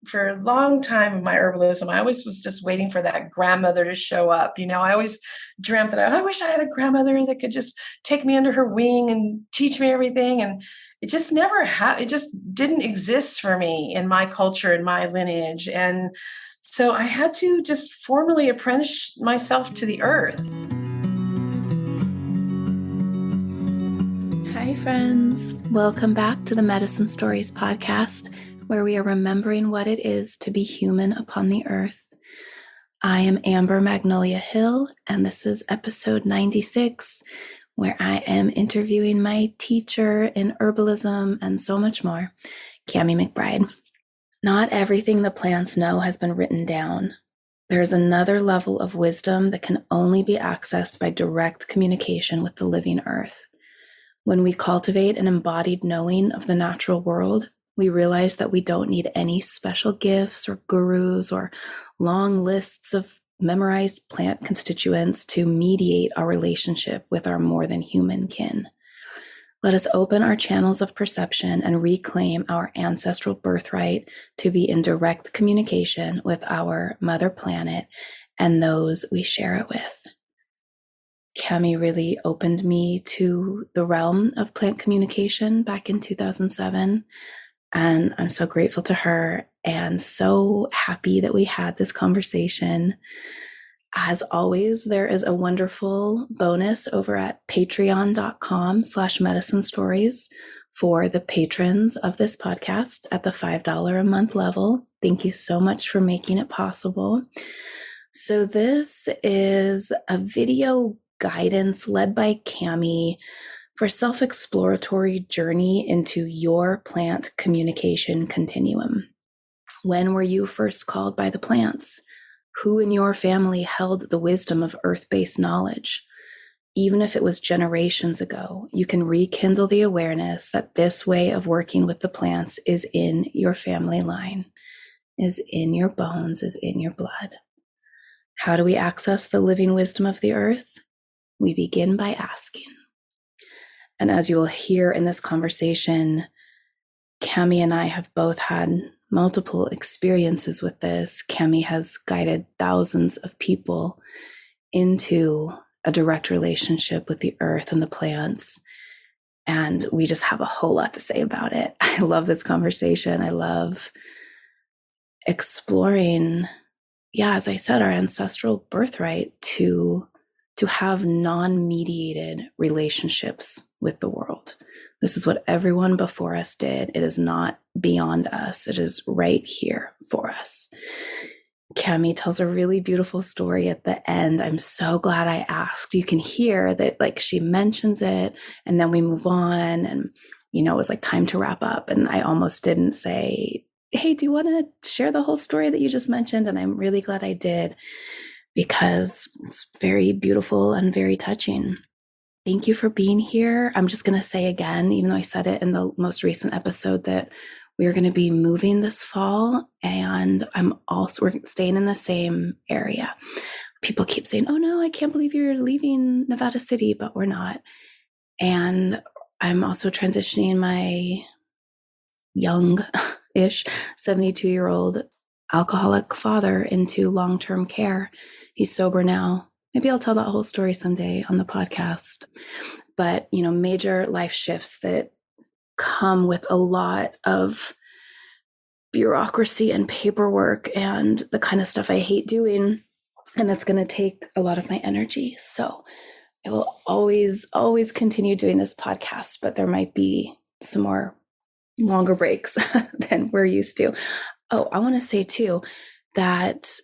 for a long time of my herbalism, I always was just waiting for that grandmother to show up. I always dreamt that I wish I had a grandmother that could just take me under her wing and teach me everything. And it just never it just didn't exist for me in my culture, in my lineage. And so I had to just formally apprentice myself to the earth. Hi, friends. Welcome back to the Medicine Stories podcast, where we are remembering what it is to be human upon the earth. I am Amber Magnolia Hill, and this is episode 96, where I am interviewing my teacher in herbalism and so much more, Cami McBride. Not everything the plants know has been written down. There is another level of wisdom that can only be accessed by direct communication with the living earth. When we cultivate an embodied knowing of the natural world, we realize that we don't need any special gifts or gurus or long lists of memorized plant constituents to mediate our relationship with our more than human kin. Let us open our channels of perception and reclaim our ancestral birthright to be in direct communication with our mother planet and those we share it with. Cami really opened me to the realm of plant communication back in 2007. And I'm so grateful to her and so happy that we had this conversation. As always, there is a wonderful bonus over at patreon.com/medicine stories for the patrons of this podcast at the $5 a month level. Thank you so much for making it possible. So this is a video guidance led by Cami for self-exploratory journey into your plant communication continuum. When were you first called by the plants? Who in your family held the wisdom of earth-based knowledge? Even if it was generations ago, you can rekindle the awareness that this way of working with the plants is in your family line, is in your bones, is in your blood. How do we access the living wisdom of the earth? We begin by asking. And as you will hear in this conversation, Cami and I have both had multiple experiences with this. Cami has guided thousands of people into a direct relationship with the earth and the plants. And we just have a whole lot to say about it. I love this conversation. I love exploring, as I said, our ancestral birthright to have non-mediated relationships with the world. This is what everyone before us did. It is not beyond us. It is right here for us. Cami tells a really beautiful story at the end. I'm so glad I asked. You can hear that she mentions it and then we move on and, it was time to wrap up. And I almost didn't say, hey, do you want to share the whole story that you just mentioned? And I'm really glad I did, because it's very beautiful and very touching. Thank you for being here. I'm just going to say again, even though I said it in the most recent episode, that we're going to be moving this fall, and we're staying in the same area. People keep saying, oh no, I can't believe you're leaving Nevada City, but we're not. And I'm also transitioning my young-ish 72-year-old alcoholic father into long-term care. He's sober now. Maybe I'll tell that whole story someday on the podcast. But, major life shifts that come with a lot of bureaucracy and paperwork and the kind of stuff I hate doing. And that's going to take a lot of my energy. So I will always continue doing this podcast, but there might be some more longer breaks than we're used to. Oh, I want to say too that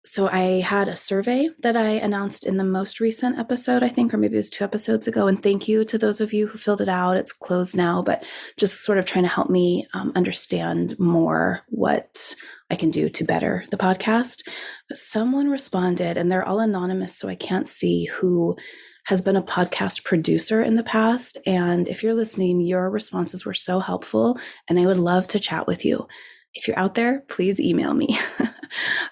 so I had a survey that I announced in the most recent episode, I think, or maybe it was 2 episodes ago. And thank you to those of you who filled it out. It's closed now, but just sort of trying to help me understand more what I can do to better the podcast. But someone responded, and they're all anonymous, so I can't see who has been a podcast producer in the past. And if you're listening, your responses were so helpful, and I would love to chat with you. If you're out there, please email me.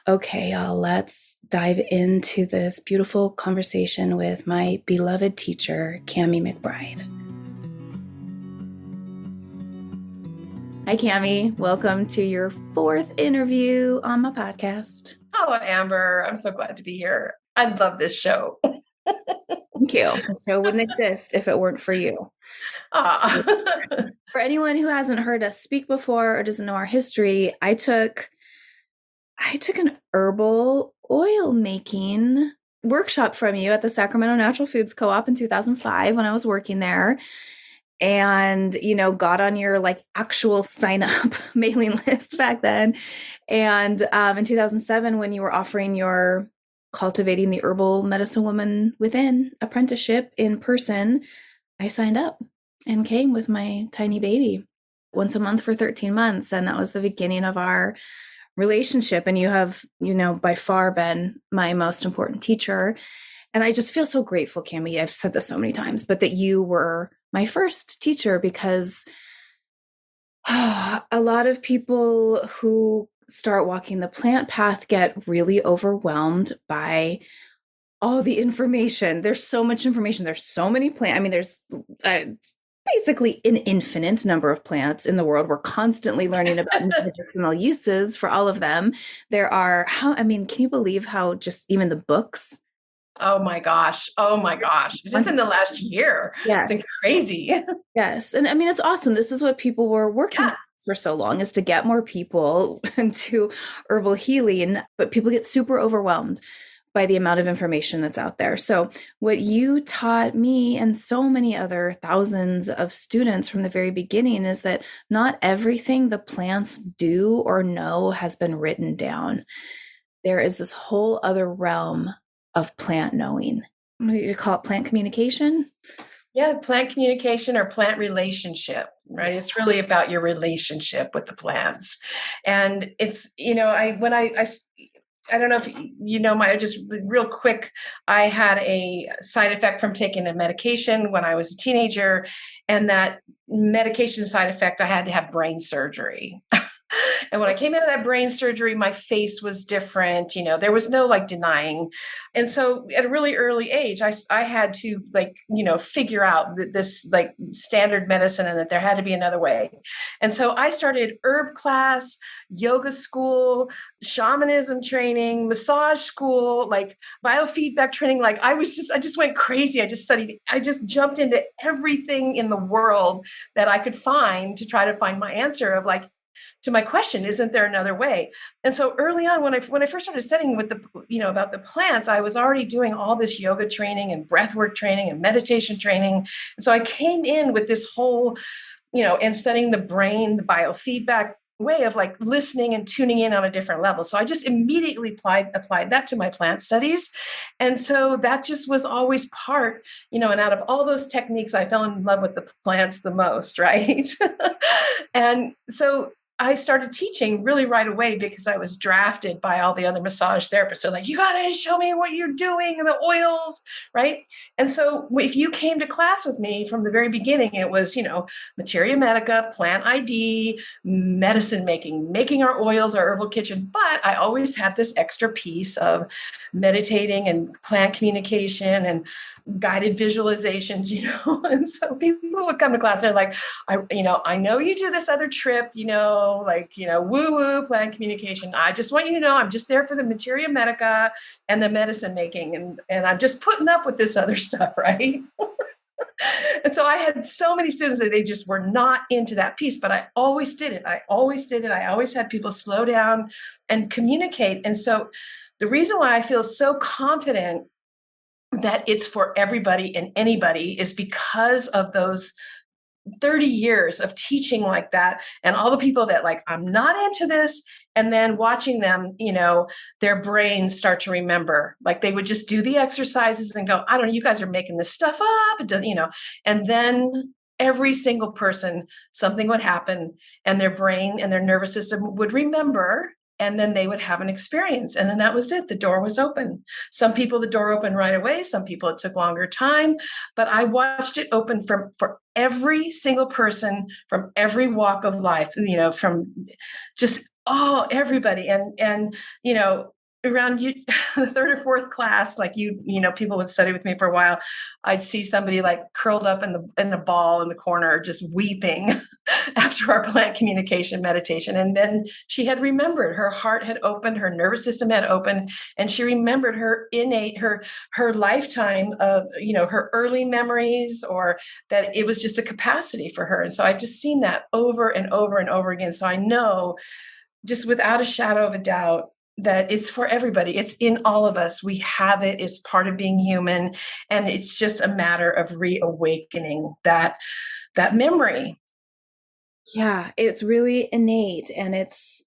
Okay, y'all, let's dive into this beautiful conversation with my beloved teacher, Cami McBride. Hi, Cami. Welcome to your fourth interview on my podcast. Oh, Amber, I'm so glad to be here. I love this show. Thank you. The show wouldn't exist if it weren't for you. Ah. For anyone who hasn't heard us speak before or doesn't know our history, I took an herbal oil making workshop from you at the Sacramento Natural Foods Co-op in 2005 when I was working there. And, got on your like actual sign up mailing list back then. And in 2007, when you were offering your cultivating the herbal medicine woman within apprenticeship in person, I signed up and came with my tiny baby once a month for 13 months. And that was the beginning of our relationship. And you have, by far been my most important teacher. And I just feel so grateful, Cami. I've said this so many times, but that you were my first teacher, because a lot of people who start walking the plant path get really overwhelmed by all the information. There's so much information. There's so many plants. I mean, there's basically an infinite number of plants in the world. We're constantly learning about medicinal uses for all of them. There are, can you believe how just even the books? Oh my gosh. Oh my gosh. Just in the last year. Yes. It's crazy. Yes. And I mean, it's awesome. This is what people were working for so long, is to get more people into herbal healing, but people get super overwhelmed by the amount of information that's out there. So what you taught me and so many other thousands of students from the very beginning is that not everything the plants do or know has been written down. There is this whole other realm of plant knowing. What do you call it? Plant communication? Yeah, plant communication or plant relationship, right? It's really about your relationship with the plants. And it's, I don't know if just real quick, I had a side effect from taking a medication when I was a teenager, and that medication side effect, I had to have brain surgery. And when I came out of that brain surgery, my face was different. There was no like denying. And so at a really early age, I had to figure out this like standard medicine and that there had to be another way. And so I started herb class, yoga school, shamanism training, massage school, like biofeedback training. Like I just went crazy. I just jumped into everything in the world that I could find to try to find my answer of like, to my question, isn't there another way? And so early on, when I first started studying with about the plants, I was already doing all this yoga training and breathwork training and meditation training. And so I came in with this whole, and studying the brain, the biofeedback way of like listening and tuning in on a different level. So I just immediately applied that to my plant studies. And so that just was always part, and out of all those techniques, I fell in love with the plants the most, right? And so I started teaching really right away because I was drafted by all the other massage therapists. So like, you got to show me what you're doing and the oils, right? And so if you came to class with me from the very beginning, it was, materia medica, plant ID, medicine making our oils, our herbal kitchen. But I always had this extra piece of meditating and plant communication and guided visualizations, and so people would come to class. They're like, I know you do this other trip, woo woo plant communication. I just want you to know, I'm just there for the materia medica and the medicine making. And I'm just putting up with this other stuff. Right. And so I had so many students that they just were not into that piece, but I always did it. I always had people slow down and communicate. And so the reason why I feel so confident that it's for everybody and anybody is because of those 30 years of teaching like that, and all the people that like, I'm not into this. And then watching them, their brains start to remember, like they would just do the exercises and go, I don't know, you guys are making this stuff up, and then every single person, something would happen and their brain and their nervous system would remember. And then they would have an experience. And then that was it. The door was open. Some people, the door opened right away. Some people, it took longer time. But I watched it open for every single person from every walk of life, from just everybody. And around you, the third or fourth class, like people would study with me for a while. I'd see somebody like curled up in the ball in the corner, just weeping after our plant communication meditation. And then she had remembered, her heart had opened, her nervous system had opened, and she remembered her innate, her lifetime of, her early memories, or that it was just a capacity for her. And so I've just seen that over and over and over again. So I know, just without a shadow of a doubt, that it's for everybody. It's in all of us. We have it. It's part of being human. And it's just a matter of reawakening that memory. Yeah, it's really innate, and it's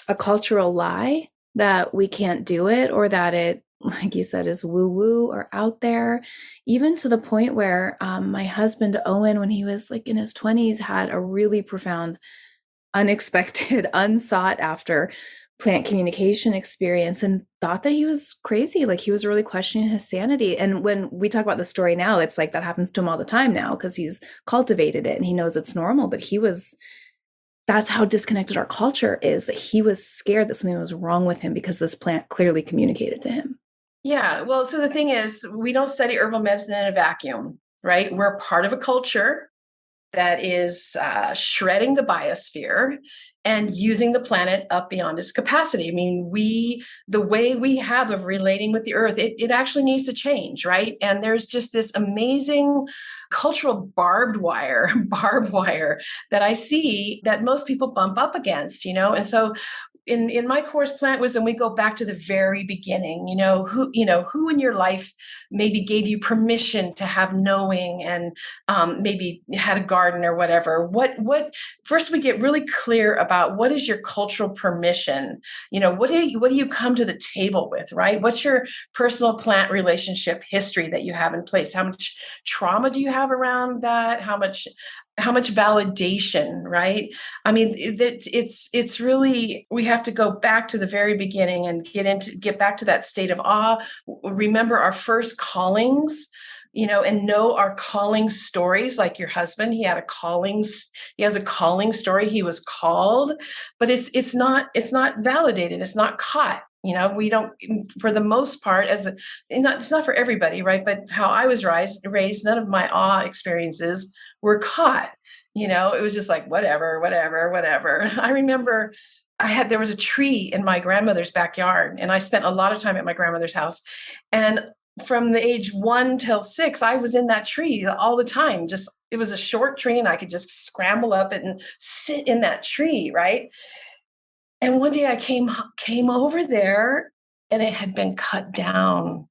a cultural lie that we can't do it, or that it, like you said, is woo-woo or out there, even to the point where my husband, Owen, when he was like in his 20s, had a really profound, unexpected, unsought after plant communication experience, and thought that he was crazy. Like, he was really questioning his sanity. And when we talk about the story now, it's like that happens to him all the time now, because he's cultivated it and he knows it's normal. But that's how disconnected our culture is, that he was scared that something was wrong with him because this plant clearly communicated to him. Yeah. Well, so the thing is, we don't study herbal medicine in a vacuum, right? We're part of a culture that is shredding the biosphere and using the planet up beyond its capacity. I mean, the way we have of relating with the earth, it actually needs to change, right? And there's just this amazing cultural barbed wire that I see that most people bump up against, and so in my course, Plant Wisdom, we go back to the very beginning. Who in your life maybe gave you permission to have knowing, and maybe had a garden or whatever. What first we get really clear about what is your cultural permission. What do you come to the table with, right? What's your personal plant relationship history that you have in place? How much trauma do you have around that? How much validation, right? I mean, it's really, we have to go back to the very beginning and get back to that state of awe. Remember our first callings, and know our calling stories. Like your husband, he has a calling story. He was called, but it's not validated. It's not caught. We don't, for the most part, it's not for everybody, right? But how I was raised, none of my awe experiences were caught. It was just like, whatever. I remember there was a tree in my grandmother's backyard, and I spent a lot of time at my grandmother's house. And from the age 1 till 6, I was in that tree all the time. It was a short tree, and I could just scramble up and sit in that tree, right? And one day I came over there, and it had been cut down.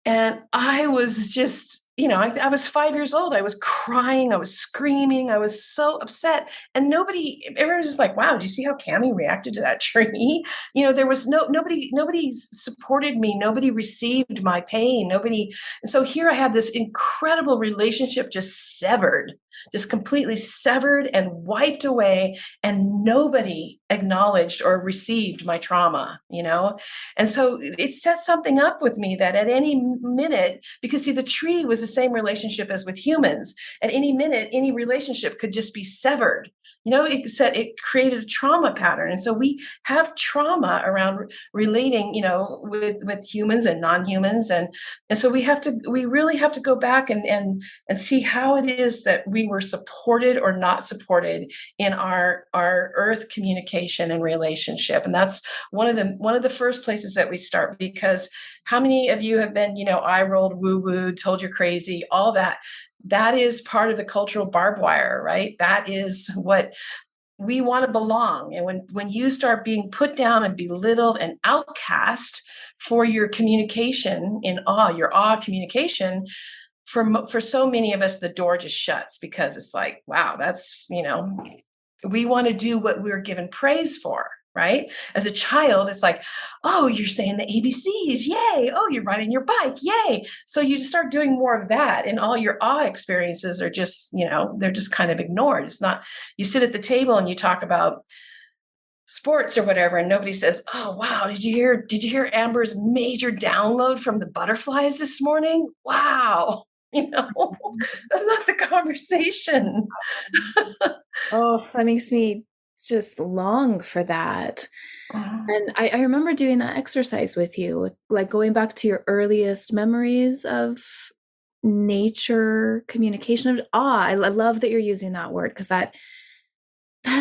And I was just, I was 5 years old. I was crying. I was screaming. I was so upset. And everyone was just like, wow, do you see how Cammie reacted to that tree? There was nobody supported me. Nobody received my pain. Nobody. So here I had this incredible relationship just severed, just completely severed and wiped away. And nobody acknowledged or received my trauma, And so it set something up with me that at any minute, because see, the tree was the same relationship as with humans. At any minute, any relationship could just be severed. It created a trauma pattern. And so we have trauma around relating, with humans and non-humans. And so we really have to go back and see how it is that we were supported or not supported in our earth communication and relationship. And that's one of the first places that we start, because how many of you have been, eye rolled, woo-woo, told you're crazy, all that? That is part of the cultural barbed wire, right? That is what we want to belong. And when you start being put down and belittled and outcast for your communication in awe, your awe communication, for so many of us, the door just shuts, because it's like, wow, that's, we want to do what we're given praise for. Right? As a child, it's like, oh, you're saying the ABCs, yay. Oh, you're riding your bike, yay. So you just start doing more of that, and all your awe experiences are just, they're just kind of ignored. It's not, you sit at the table and you talk about sports or whatever, and nobody says, oh, wow, did you hear Amber's major download from the butterflies this morning? Wow. That's not the conversation. Oh, that makes me just long for that. Mhm. And I remember doing that exercise with you, with like going back to your earliest memories of nature communication of awe. I love that you're using that word because that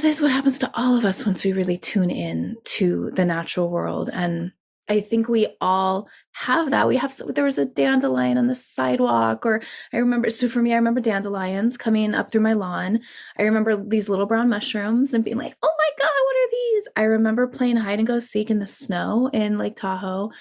is what happens to all of us once we really tune in to the natural world. And I think we all have that. There was a dandelion on the sidewalk, or I remember, so for me, I remember dandelions coming up through my lawn. I remember these little brown mushrooms and being like, oh my God, what are these? I remember playing hide and go seek in the snow in Lake Tahoe.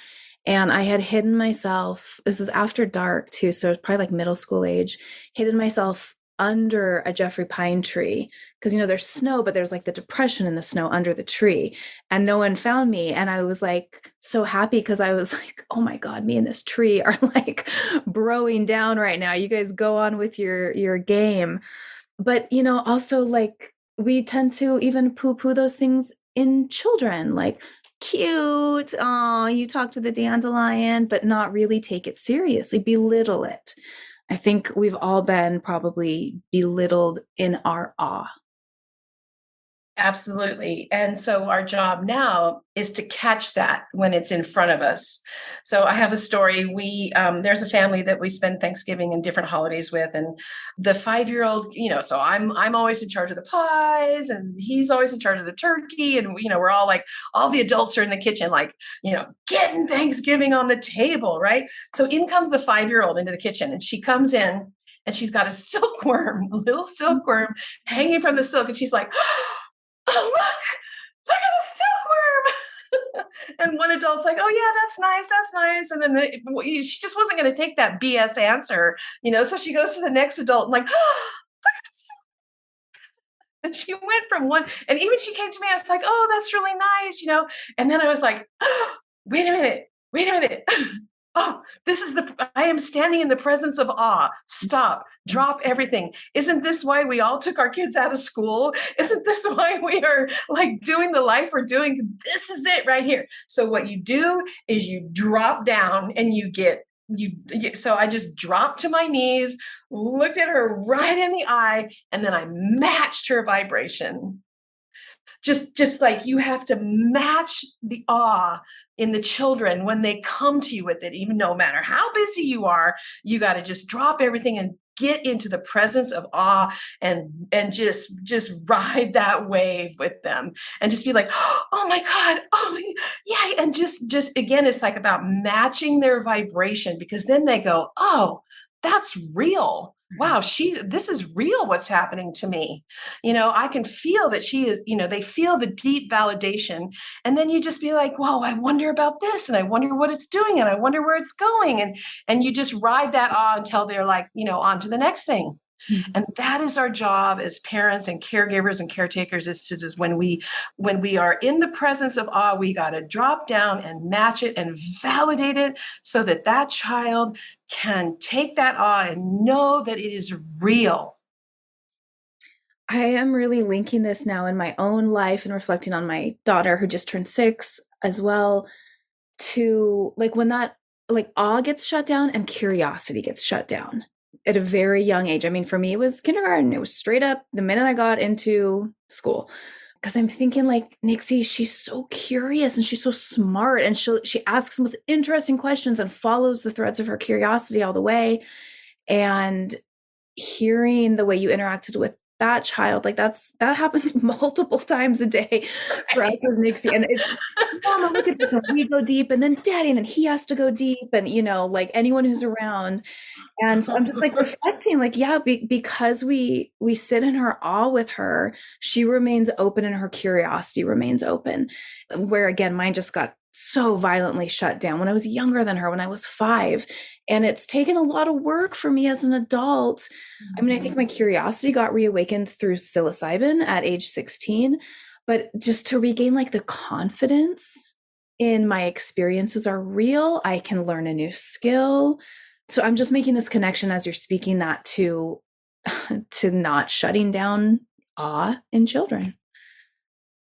And I had hidden myself, this was after dark too, so it's probably like middle school age, hidden myself under a Jeffrey pine tree because there's snow, but there's like the depression in the snow under the tree, and no one found me. And I was like so happy because I was like, oh my God, me and this tree are like broing down right now. You guys go on with your game. But also like we tend to even poo-poo those things in children, like cute, oh, you talk to the dandelion, but not really take it seriously, belittle it. I think we've all been probably belittled in our awe. Absolutely. And so our job now is to catch that when it's in front of us. So I have a story. There's a family that we spend Thanksgiving and different holidays with, and the 5-year-old, so I'm always in charge of the pies, and he's always in charge of the turkey, and we're all like, all the adults are in the kitchen, like, getting Thanksgiving on the table, right? So in comes the 5-year-old into the kitchen, and she comes in, and she's got a silkworm, a little silkworm hanging from the silk, and she's like, oh, look at the silkworm. And one adult's like, oh yeah, that's nice. And then she just wasn't going to take that BS answer, so she goes to the next adult and like, oh, look at this. And she went from one, and even she came to me, I was like, oh, that's really nice, and then I was like, oh, wait a minute. Oh, I am standing in the presence of awe. Stop, drop everything. Isn't this why we all took our kids out of school? Isn't this why we are like doing the life we're doing? This is it right here. So what you do is you drop down and so I just dropped to my knees, looked at her right in the eye, and then I matched her vibration. Just like you have to match the awe in the children when they come to you with it, even no matter how busy you are, you got to just drop everything and get into the presence of awe and just ride that wave with them and just be like, oh my God, oh yeah. And just again, it's like about matching their vibration, because then they go, oh, that's real. Wow, this is real what's happening to me. I can feel that she is, they feel the deep validation. And then you just be like, whoa, I wonder about this, and I wonder what it's doing, and I wonder where it's going. And you just ride that awe until they're like, on to the next thing. Mm-hmm. And that is our job as parents and caregivers and caretakers, is when we are in the presence of awe, we got to drop down and match it and validate it so that child can take that awe and know that it is real. I am really linking this now in my own life and reflecting on my daughter who just turned 6 as well, to like when that like awe gets shut down and curiosity gets shut down at a very young age. I mean, for me, it was kindergarten. It was straight up the minute I got into school. Because I'm thinking like, Nixie, she's so curious and she's so smart, and she asks the most interesting questions and follows the threads of her curiosity all the way. And hearing the way you interacted with that child, like that happens multiple times a day for us with Nixie. And it's, Mama, look at this. And we go deep, and then Daddy, and then he has to go deep, and like anyone who's around. And so I'm just like reflecting, like, yeah, because we sit in her awe with her, she remains open and her curiosity remains open. Where again, mine just got so violently shut down when I was younger than her, when I was 5. And it's taken a lot of work for me as an adult. I mean, I think my curiosity got reawakened through psilocybin at age 16, but just to regain like the confidence in my experiences are real. I can learn a new skill. So I'm just making this connection as you're speaking that to not shutting down awe in children.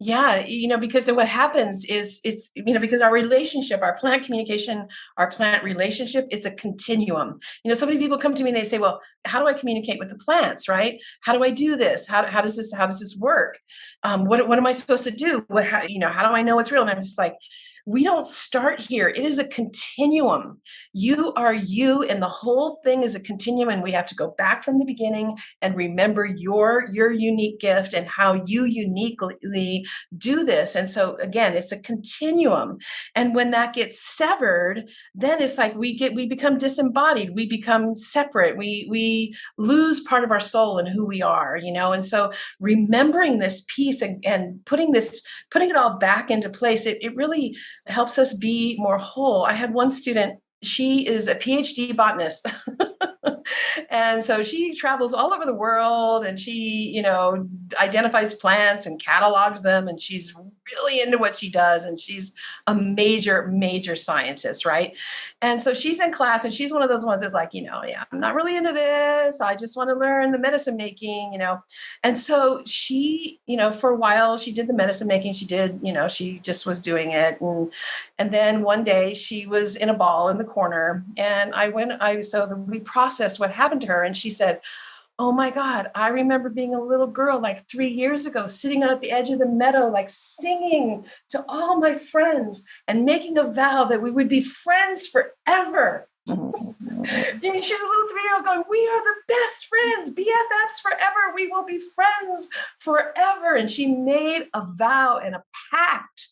Yeah, because then what happens is because our relationship, our plant communication, our plant relationship, it's a continuum. So many people come to me and they say, well, how do I communicate with the plants, right? How do I do this? How does this work? What am I supposed to do? How do I know it's real? And I'm just like, we don't start here. It is a continuum. You are you, and the whole thing is a continuum. And we have to go back from the beginning and remember your unique gift and how you uniquely do this. And so again, it's a continuum. And when that gets severed, then it's like we become disembodied, we become separate, we lose part of our soul and who we are, and so remembering this piece and putting it all back into place, it really helps us be more whole. I had one student, she is a PhD botanist. And so she travels all over the world, and she, identifies plants and catalogs them. And she's really into what she does. And she's a major, major scientist, right? And so she's in class, and she's one of those ones that's like, yeah, I'm not really into this. I just want to learn the medicine making, And so she, for a while, she did the medicine making. She did, she just was doing it. And then one day she was in a ball in the corner, and we processed what happened to her. And she said, oh my God, I remember being a little girl like 3 years ago, sitting at the edge of the meadow, like singing to all my friends and making a vow that we would be friends forever. She's a little 3-year-old going, we are the best friends, BFFs forever. We will be friends forever. And she made a vow and a pact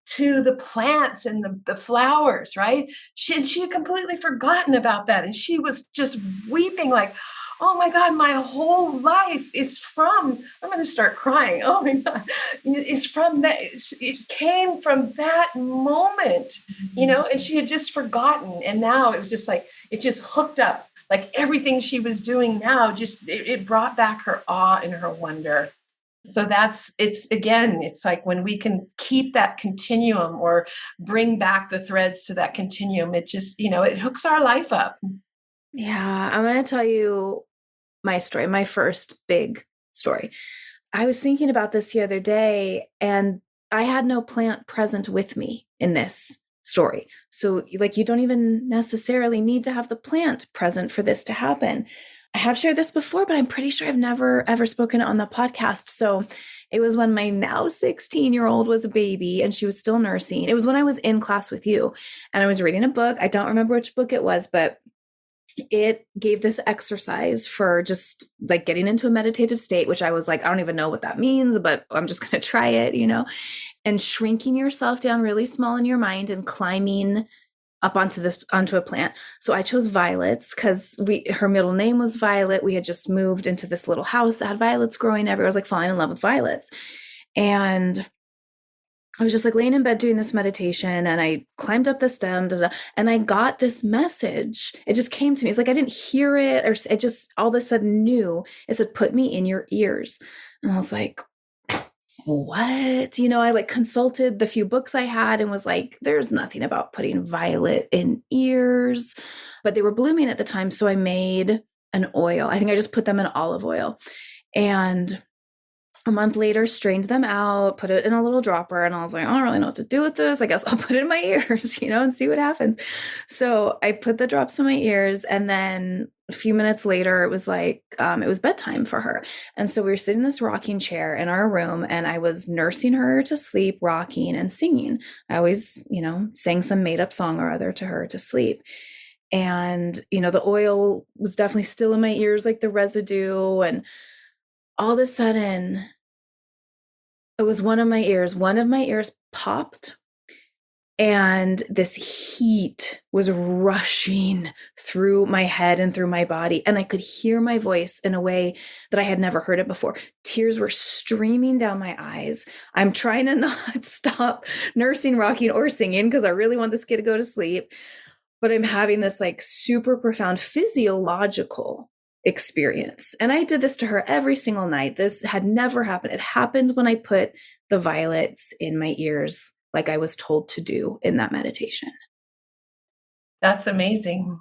to the plants and the flowers, right? She had completely forgotten about that. And she was just weeping like, oh my God, my whole life is from, I'm going to start crying. Oh my God, it's from that. It came from that moment, and she had just forgotten. And now it was just like, it just hooked up, like everything she was doing now, it brought back her awe and her wonder. So it's like when we can keep that continuum or bring back the threads to that continuum, it just, it hooks our life up. Yeah, I'm going to tell you my story, my first big story. I was thinking about this the other day, and I had no plant present with me in this story. So like, you don't even necessarily need to have the plant present for this to happen. I have shared this before, but I'm pretty sure I've never ever spoken on the podcast. So it was when my now 16-year-old was a baby and she was still nursing. It was when I was in class with you and I was reading a book. I don't remember which book it was, but it gave this exercise for just like getting into a meditative state, which I was like, I don't even know what that means, but I'm just going to try it, and shrinking yourself down really small in your mind and climbing up onto a plant. So I chose violets because her middle name was Violet. We had just moved into this little house that had violets growing everywhere. I was like falling in love with violets. And I was just like laying in bed doing this meditation, and I climbed up the stem, and I got this message. It just came to me. It's like I didn't hear it, or it just all of a sudden knew. It said, put me in your ears. And I was like, what? I like consulted the few books I had and was like, there's nothing about putting violet in ears, but they were blooming at the time. So I made an oil. I think I just put them in olive oil, and a month later, strained them out, put it in a little dropper, and I was like, I don't really know what to do with this. I guess I'll put it in my ears, and see what happens. So I put the drops in my ears, and then a few minutes later, it was like, it was bedtime for her. And so we were sitting in this rocking chair in our room, and I was nursing her to sleep, rocking and singing. I always, sang some made up song or other to her to sleep. And, the oil was definitely still in my ears, like the residue. And all of a sudden, it was one of my ears popped, and this heat was rushing through my head and through my body. And I could hear my voice in a way that I had never heard it before. Tears were streaming down my eyes. I'm trying to not stop nursing, rocking, or singing because I really want this kid to go to sleep. But I'm having this like super profound physiological experience. And I did this to her every single night. This had never happened. It happened when I put the violets in my ears, like I was told to do in that meditation. That's amazing.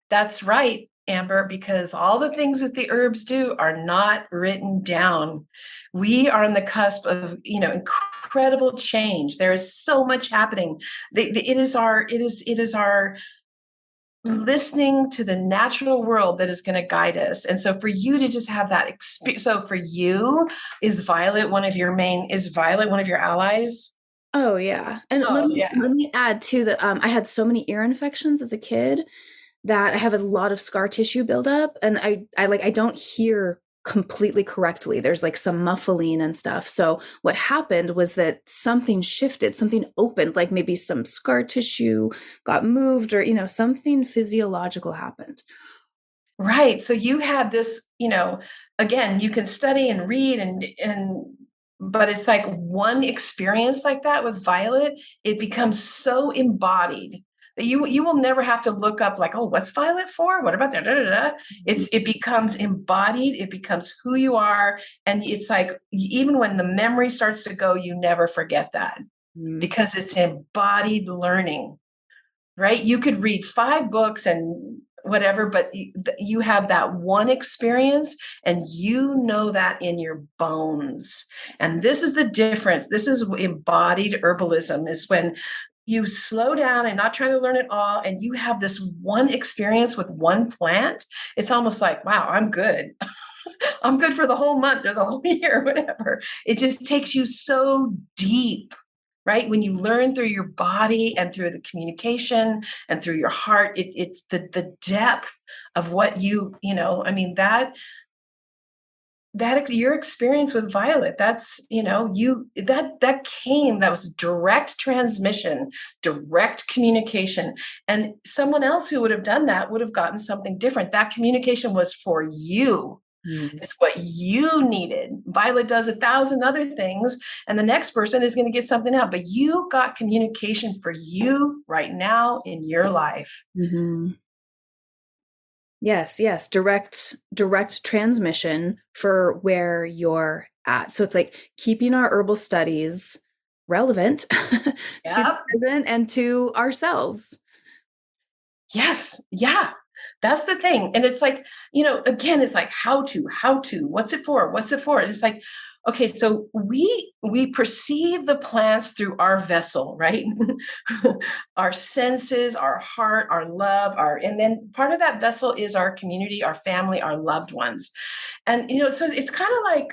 That's right, Amber, because all the things that the herbs do are not written down. We are on the cusp of, incredible change. There is so much happening. It is our listening to the natural world that is going to guide us. And so for you to just have that experience, so for you, is Violet one of your allies? Oh yeah. And Oh yeah. let me add too that I had so many ear infections as a kid that I have a lot of scar tissue buildup, and I don't hear completely correctly. There's like some muffling and stuff. So what happened was that something shifted, something opened, like maybe some scar tissue got moved, or something physiological happened. Right. So you had this, again, you can study and read but it's like one experience like that with Violet, it becomes so embodied that you will never have to look up like, oh, what's Violet for? What about that? Da, da, da. It becomes embodied, it becomes who you are. And it's like even when the memory starts to go, you never forget that because it's embodied learning. Right? You could read 5 books and whatever, but you have that one experience and you know that in your bones. And this is the difference. This is embodied herbalism, is when you slow down and not try to learn it all, and you have this one experience with one plant. It's almost like, wow, I'm good. I'm good for the whole month or the whole year, whatever. It just takes you so deep, right? When you learn through your body and through the communication and through your heart, it's the depth of what I mean, that your experience with Violet, that's, that was direct transmission, direct communication. And someone else who would have done that would have gotten something different. That communication was for you. It's what you needed. Violet does 1,000 other things, and the next person is going to get something out. But you got communication for you right now in your life. Mm-hmm. Yes, direct transmission for where you're at. So it's like keeping our herbal studies relevant to the present and to ourselves. Yes. Yeah. That's the thing. And it's like, again, it's like how to, what's it for? And it's like, okay, so we perceive the plants through our vessel, right? Our senses, our heart, our love, and then part of that vessel is our community, our family, our loved ones. And, so it's kind of like,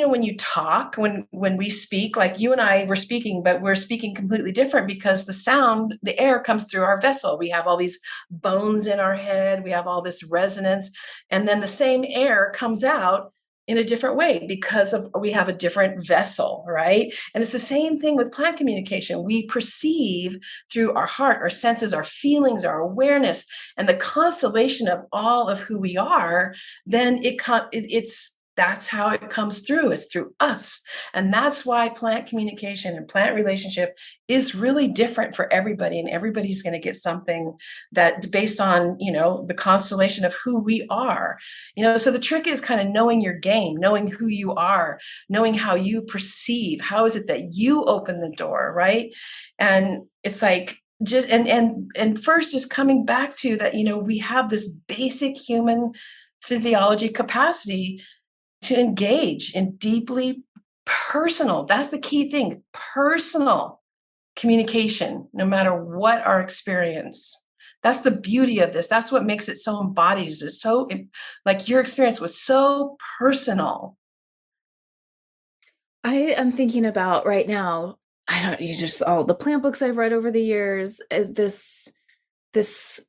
when you talk, when we speak, like you and I were speaking, but we're speaking completely different because the air comes through our vessel. We have all these bones in our head, we have all this resonance, and then the same air comes out in a different way because we have a different vessel, right? And it's the same thing with plant communication. We perceive through our heart, our senses, our feelings, our awareness, and the constellation of all of who we are. Then that's how it comes through. It's through us. And that's why plant communication and plant relationship is really different for everybody. And everybody's going to get something that based on, the constellation of who we are. So the trick is kind of knowing your game, knowing who you are, knowing how you perceive. How is it that you open the door, right? And it's like, just and first just coming back to that, we have this basic human physiology capacity to engage in deeply personal, that's the key thing, personal communication, no matter what our experience. That's the beauty of this. That's what makes it so embodied. It's so, like, your experience was so personal. I am thinking about right now, all the plant books I've read over the years is this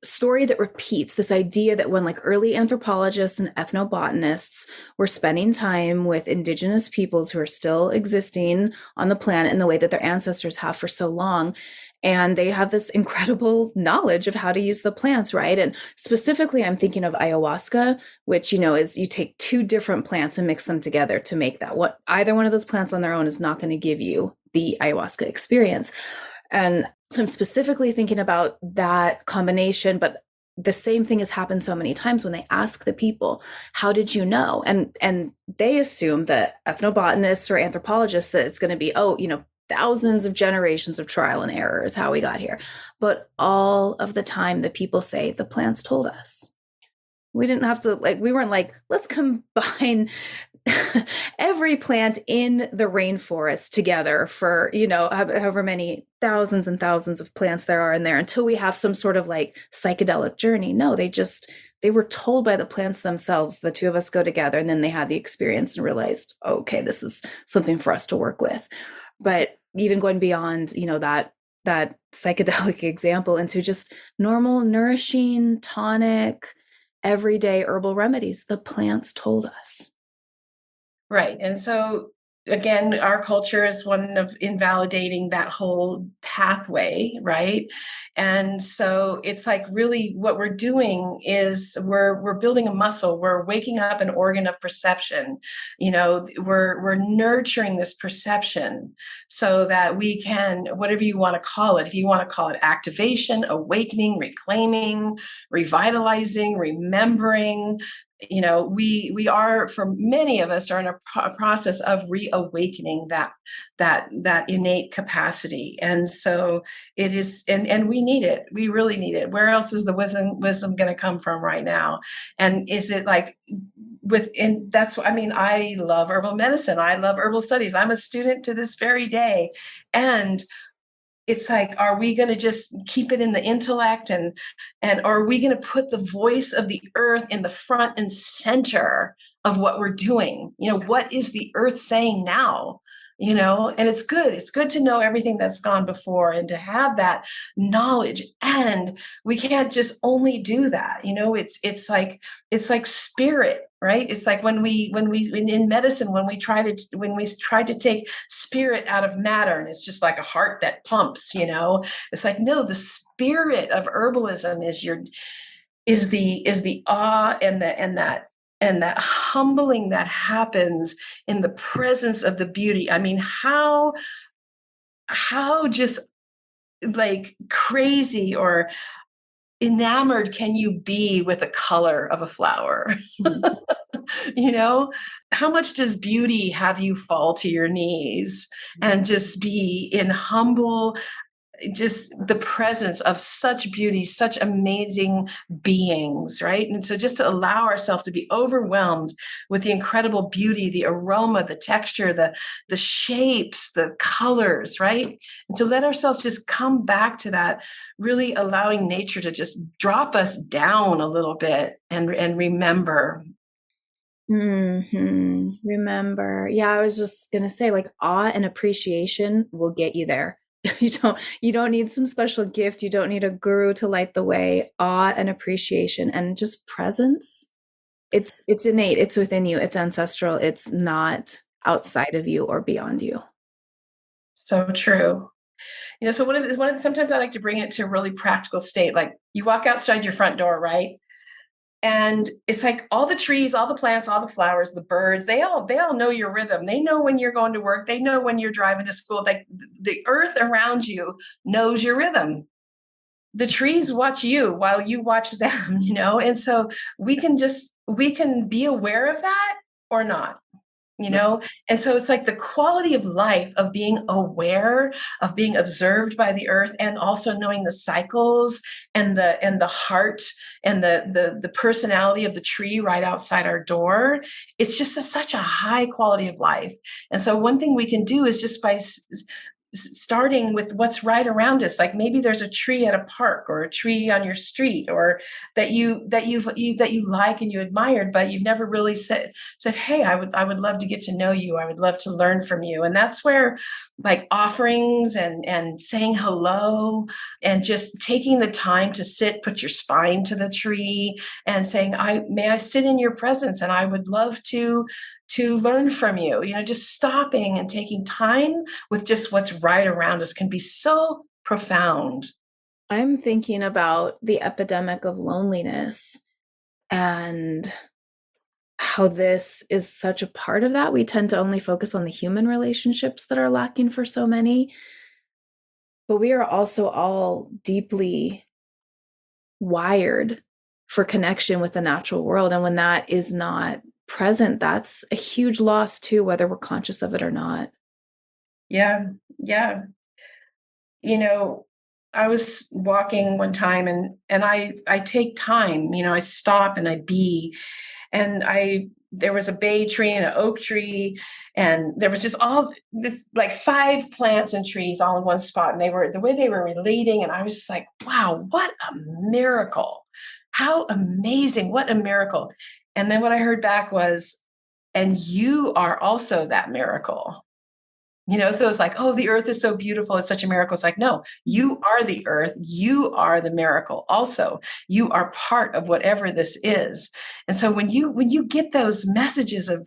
story that repeats, this idea that when like early anthropologists and ethnobotanists were spending time with indigenous peoples who are still existing on the planet in the way that their ancestors have for so long, and they have this incredible knowledge of how to use the plants, right? And specifically, I'm thinking of ayahuasca, which, is you take 2 different plants and mix them together to make that. What either one of those plants on their own is not going to give you the ayahuasca experience. And so I'm specifically thinking about that combination, but the same thing has happened so many times when they ask the people, how did you know? And they assume that ethnobotanists or anthropologists that it's going to be, thousands of generations of trial and error is how we got here. But all of the time, the people say the plants told us. We didn't have to, we weren't like, let's combine every plant in the rainforest together for, however many thousands and thousands of plants there are in there until we have some sort of like psychedelic journey. No, they were told by the plants themselves, the two of us go together, and then they had the experience and realized, okay, this is something for us to work with. But even going beyond, that psychedelic example into just normal, nourishing, tonic, everyday herbal remedies, the plants told us. Right. And so again, our culture is one of invalidating that whole pathway, right? And so it's like really what we're doing is we're building a muscle, we're waking up an organ of perception. We're nurturing this perception so that we can, whatever you want to call it, if you want to call it activation, awakening, reclaiming, revitalizing, remembering, we are, for many of us, are in a process of reawakening that innate capacity. And so it is, and we need it. We really need it. Where else is the wisdom going to come from right now? And is it like I love herbal medicine. I love herbal studies. I'm a student to this very day. And it's like, are we going to just keep it in the intellect and are we going to put the voice of the earth in the front and center of what we're doing? What is the earth saying now? And it's good to know everything that's gone before and to have that knowledge. And we can't just only do that. It's like spirit, right? It's like when in medicine, when we try to take spirit out of matter, and it's just like a heart that pumps, it's like, no, the spirit of herbalism is the awe and that humbling that happens in the presence of the beauty. I mean, how just like crazy or enamored can you be with the color of a flower? How much does beauty have you fall to your knees and just be in humble, just the presence of such beauty, such amazing beings, right? And so just to allow ourselves to be overwhelmed with the incredible beauty, the aroma, the texture, the shapes, the colors, right? And to let ourselves just come back to that, really allowing nature to just drop us down a little bit and remember. Remember. Yeah, I was just going to say, like, awe and appreciation will get you there. You don't need some special gift. You don't need a guru to light the way. Awe and appreciation and just presence. It's innate. It's within you. It's ancestral. It's not outside of you or beyond you. So true. So sometimes I like to bring it to a really practical state. Like you walk outside your front door, right? And it's like all the trees, all the plants, all the flowers, the birds, they all know your rhythm. They know when you're going to work. They know when you're driving to school. Like the earth around you knows your rhythm. The trees watch you while you watch them, And so we can be aware of that or not. And so it's like the quality of life of being aware, of being observed by the earth, and also knowing the cycles and the heart and the personality of the tree right outside our door. It's just such a high quality of life. And so one thing we can do is just by starting with what's right around us. Like maybe there's a tree at a park or a tree on your street or that you like and you admired, but you've never really said, hey, I would love to get to know you. I would love to learn from you. And that's where like offerings and saying hello and just taking the time to sit, put your spine to the tree and saying, may I sit in your presence, and I would love to learn from you. Just stopping and taking time with just what's right around us can be so profound. I'm thinking about the epidemic of loneliness and how this is such a part of that. We tend to only focus on the human relationships that are lacking for so many. But we are also all deeply wired for connection with the natural world. And when that is not present, that's a huge loss too, whether we're conscious of it or not. Yeah. Yeah. I was walking one time and I take time, I stop and I be, and I there was a bay tree and an oak tree, and there was just all this, like 5 plants and trees all in one spot. And the way they were relating. And I was just like, wow, what a miracle. How amazing. What a miracle. And then what I heard back was, and you are also that miracle. So it's like, oh, the earth is so beautiful. It's such a miracle. It's like, no, you are the earth. You are the miracle. Also, you are part of whatever this is. And so when you get those messages of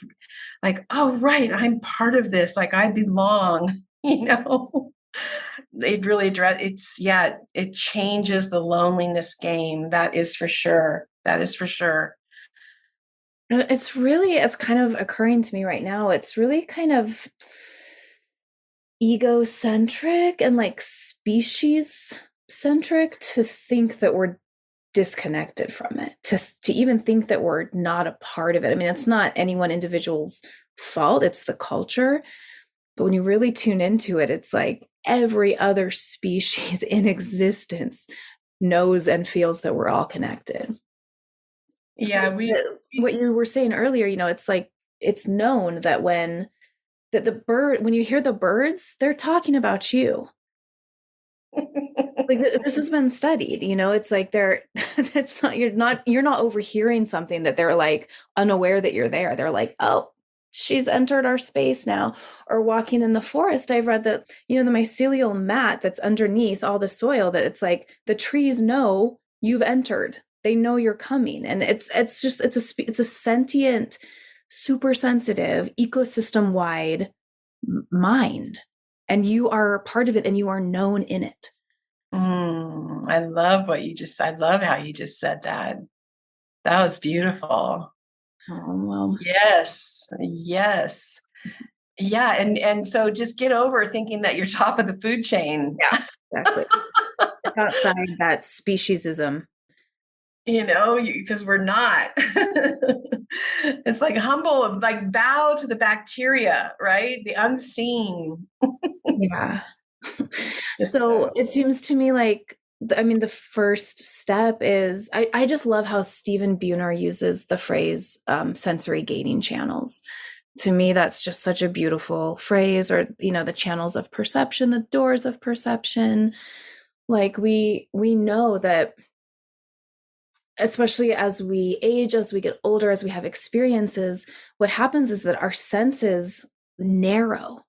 like, oh, right, I'm part of this, like I belong, it really it changes the loneliness game. That is for sure. That is for sure. It's kind of occurring to me right now. It's really kind of egocentric and like species centric to think that we're disconnected from it, to even think that we're not a part of it. I mean, it's not any one individual's fault, it's the culture. But when you really tune into it, it's like every other species in existence knows and feels that we're all connected. Yeah, what you were saying earlier, it's like it's known that when you hear the birds, they're talking about you. Like this has been studied, it's like you're not overhearing something that they're like unaware that you're there. They're like, oh, she's entered our space now. Or walking in the forest, I've read that, the mycelial mat that's underneath all the soil, that it's like the trees know you've entered. They know you're coming. And it's a sentient, super sensitive, ecosystem-wide mind. And you are part of it, and you are known in it. I love I love how you just said that. That was beautiful. Oh, well. Yes. Yes. Yeah. And so just get over thinking that you're top of the food chain. Yeah, exactly. Step outside that speciesism. Because we're not. It's like humble, like bow to the bacteria, right? The unseen. Yeah. So it seems to me like, the first step is, I just love how Stephen Buhner uses the phrase sensory gaining channels. To me, that's just such a beautiful phrase, or, the channels of perception, the doors of perception. Like we know that, especially as we age, as we get older, as we have experiences, what happens is that our senses narrow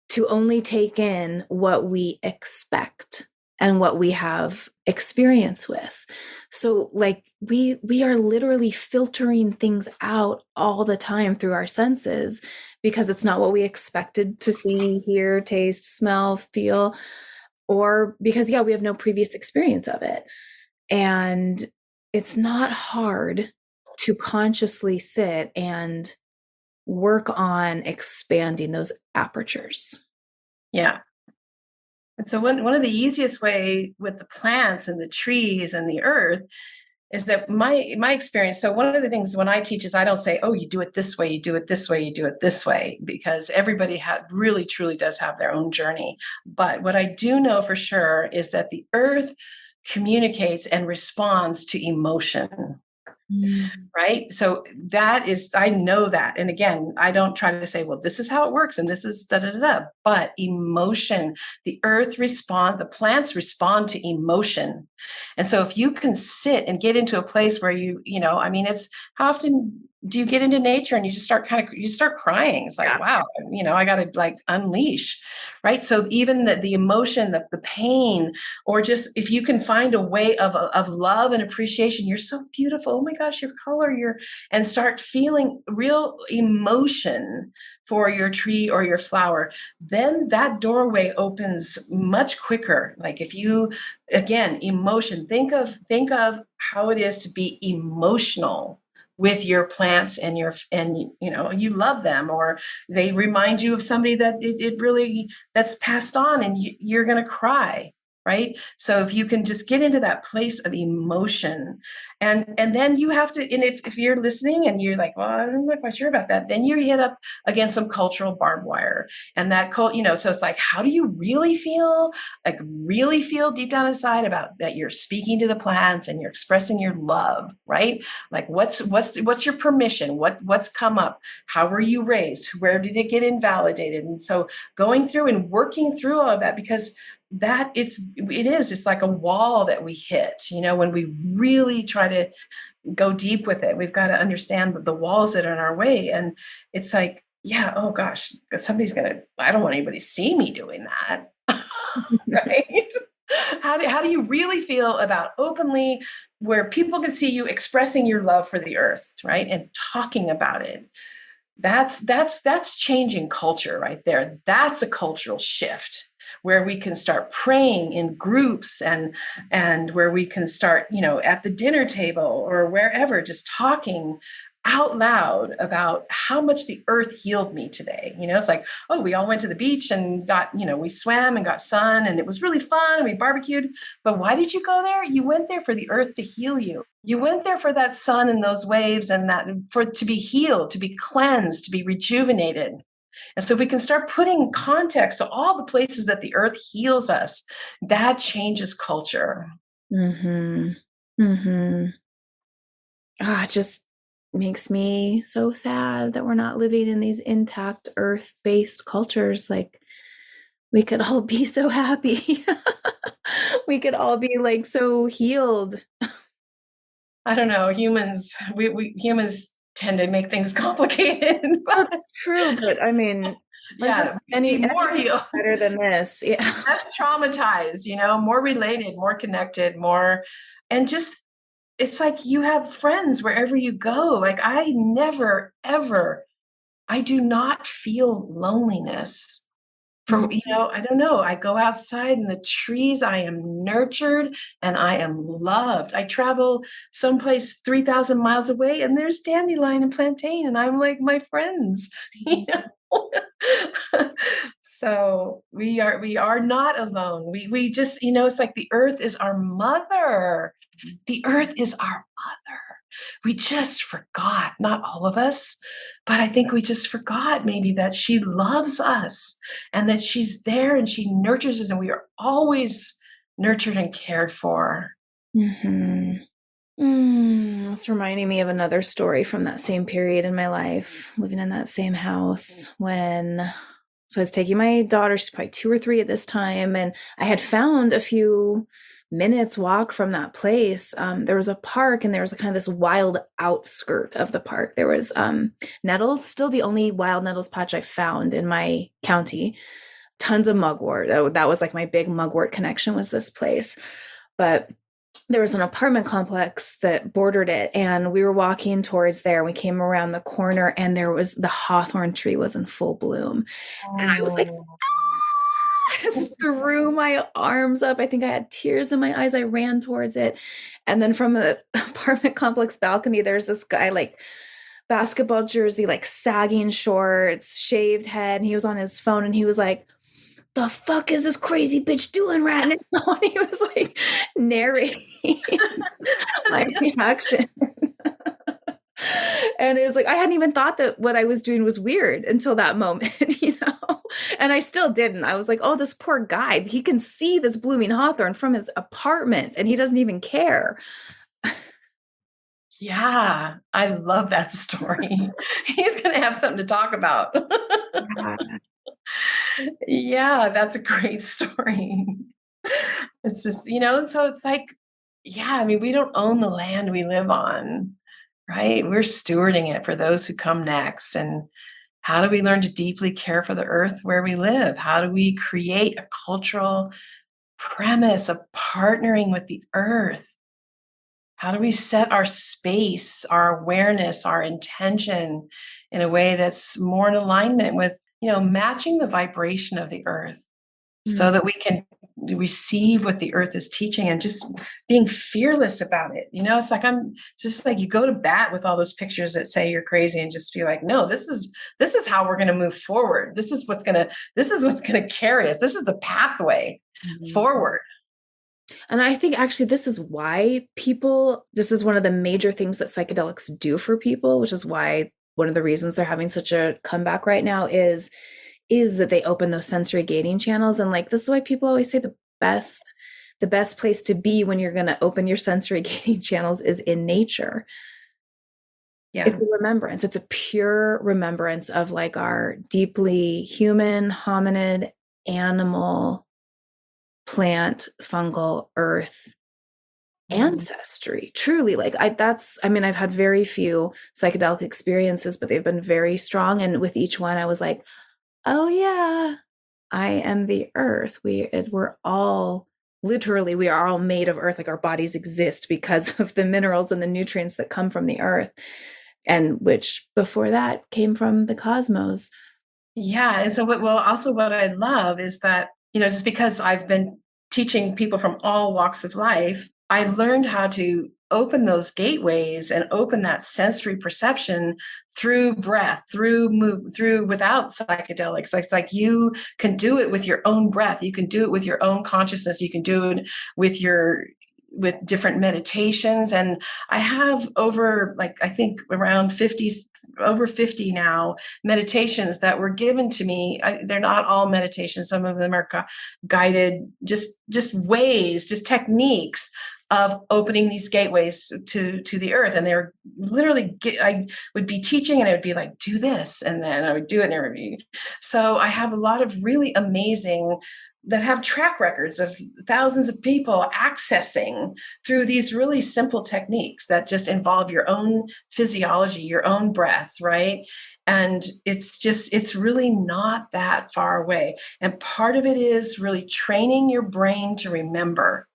to only take in what we expect and what we have experience with. So like we are literally filtering things out all the time through our senses, because it's not what we expected to see, hear, taste, smell, feel, or because, we have no previous experience of it. And it's not hard to consciously sit and work on expanding those apertures. Yeah. And so one of the easiest way with the plants and the trees and the earth is that my experience. So one of the things when I teach is I don't say, oh, you do it this way, you do it this way, you do it this way, because everybody really truly does have their own journey. But what I do know for sure is that the earth communicates and responds to emotion. Right. So I know that. And again, I don't try to say, well, this is how it works. And this is but emotion, the plants respond to emotion. And so if you can sit and get into a place where it's how often do you get into nature and you just start crying? It's like, wow, I got to like unleash. Right. So even the emotion, the pain, or just if you can find a way of love and appreciation, you're so beautiful. Oh my gosh, your color, and start feeling real emotion for your tree or your flower, then that doorway opens much quicker. Like if you, again, emotion, think of how it is to be emotional with your plants and you love them, or they remind you of somebody that it really that's passed on, and you're going to cry. right? So if you can just get into that place of emotion, and then you have to, and if you're listening and you're like, well, I'm not quite sure about that, then you hit up against some cultural barbed wire. And that so it's like, how do you really feel? Like really feel deep down inside about that you're speaking to the plants and you're expressing your love, right? Like what's your permission? What's come up? How were you raised? Where did it get invalidated? And so going through and working through all of that, because it's like a wall that we hit, when we really try to go deep with it. We've got to understand the walls that are in our way. And it's like, yeah, oh gosh, I don't want anybody to see me doing that. Right? How do you really feel about openly, where people can see you expressing your love for the earth, right? And talking about it. That's changing culture right there. That's a cultural shift, where we can start praying in groups and where we can start, at the dinner table or wherever, just talking out loud about how much the earth healed me today. It's like, oh, we all went to the beach and got, we swam and got sun and it was really fun. We barbecued. But why did you go there? You went there for the earth to heal you. You went there for that sun and those waves and to be healed, to be cleansed, to be rejuvenated. And so if we can start putting context to all the places that the earth heals us, that changes culture. Mm-hmm. Mm-hmm. It just makes me so sad that we're not living in these intact earth-based cultures. Like, we could all be so happy. We could all be like so healed. I don't know. Humans tend to make things complicated. Oh, that's true. But I mean, yeah, any more healed, better than this. Yeah. Less traumatized, more related, more connected, more, and just, it's like you have friends wherever you go. Like I never, ever, I do not feel loneliness. From, I don't know, I go outside in the trees, I am nurtured and I am loved. I travel someplace 3,000 miles away and there's dandelion and plantain and I'm like my friends. So we are not alone. We just, it's like the earth is our mother. The earth is our mother. We just forgot, not all of us, but I think we just forgot maybe that she loves us and that she's there and she nurtures us and we are always nurtured and cared for. Mm-hmm. It's reminding me of another story from that same period in my life, living in that same house so I was taking my daughter, she's probably 2 or 3 at this time, and I had found a few minutes walk from that place. There was a park and there was kind of this wild outskirt of the park. There was nettles, still the only wild nettles patch I found in my county. Tons of mugwort. That was like my big mugwort connection, was this place. But there was an apartment complex that bordered it, and we were walking towards there. We came around the corner and there was the hawthorn tree was in full bloom. And I was like, threw my arms up. I think I had tears in my eyes. I ran towards it. And then from the apartment complex balcony, there's this guy, like basketball jersey, like sagging shorts, shaved head. And he was on his phone and he was like, the fuck is this crazy bitch doing right now? And he was like narrating my reaction. And it was like, I hadn't even thought that what I was doing was weird until that moment, and I still didn't. I was like, oh, this poor guy, he can see this blooming hawthorn from his apartment and he doesn't even care. Yeah, I love that story. He's going to have something to talk about. Yeah, that's a great story. It's just, so it's like, yeah, I mean, we don't own the land we live on, right? We're stewarding it for those who come next. And how do we learn to deeply care for the earth where we live? How do we create a cultural premise of partnering with the earth? How do we set our space, our awareness, our intention in a way that's more in alignment with, matching the vibration of the earth so that we can receive what the earth is teaching and just being fearless about it. It's like, you go to bat with all those pictures that say you're crazy and just be like, no, this is how we're going to move forward. This is what's going to carry us. This is the pathway forward. And I think actually this is why this is one of the major things that psychedelics do for people, which is why one of the reasons they're having such a comeback right now is that they open those sensory gating channels. And like, this is why people always say the best place to be when you're going to open your sensory gating channels is in nature. Yeah. It's a remembrance. It's a pure remembrance of like our deeply human, hominid, animal, plant, fungal, earth ancestry. Truly, like I mean, I've had very few psychedelic experiences, but they've been very strong. And with each one, I was like, oh yeah, I am the earth. We're all literally, we are all made of earth. Like our bodies exist because of the minerals and the nutrients that come from the earth, and which before that came from the cosmos. Yeah. And so what I love is that, just because I've been teaching people from all walks of life, I learned how to open those gateways and open that sensory perception through breath, through move, through without psychedelics. Like, it's like you can do it with your own breath. You can do it with your own consciousness. You can do it with different meditations. And I have over, like, I think around 50, over 50 now, meditations that were given to me. They're not all meditations. Some of them are guided, just ways, just techniques of opening these gateways to the earth. And they're literally, I would be teaching and I would be like, do this. And then I would do it and everything. So I have a lot of really amazing that have track records of thousands of people accessing through these really simple techniques that just involve your own physiology, your own breath, right? And it's really not that far away. And part of it is really training your brain to remember,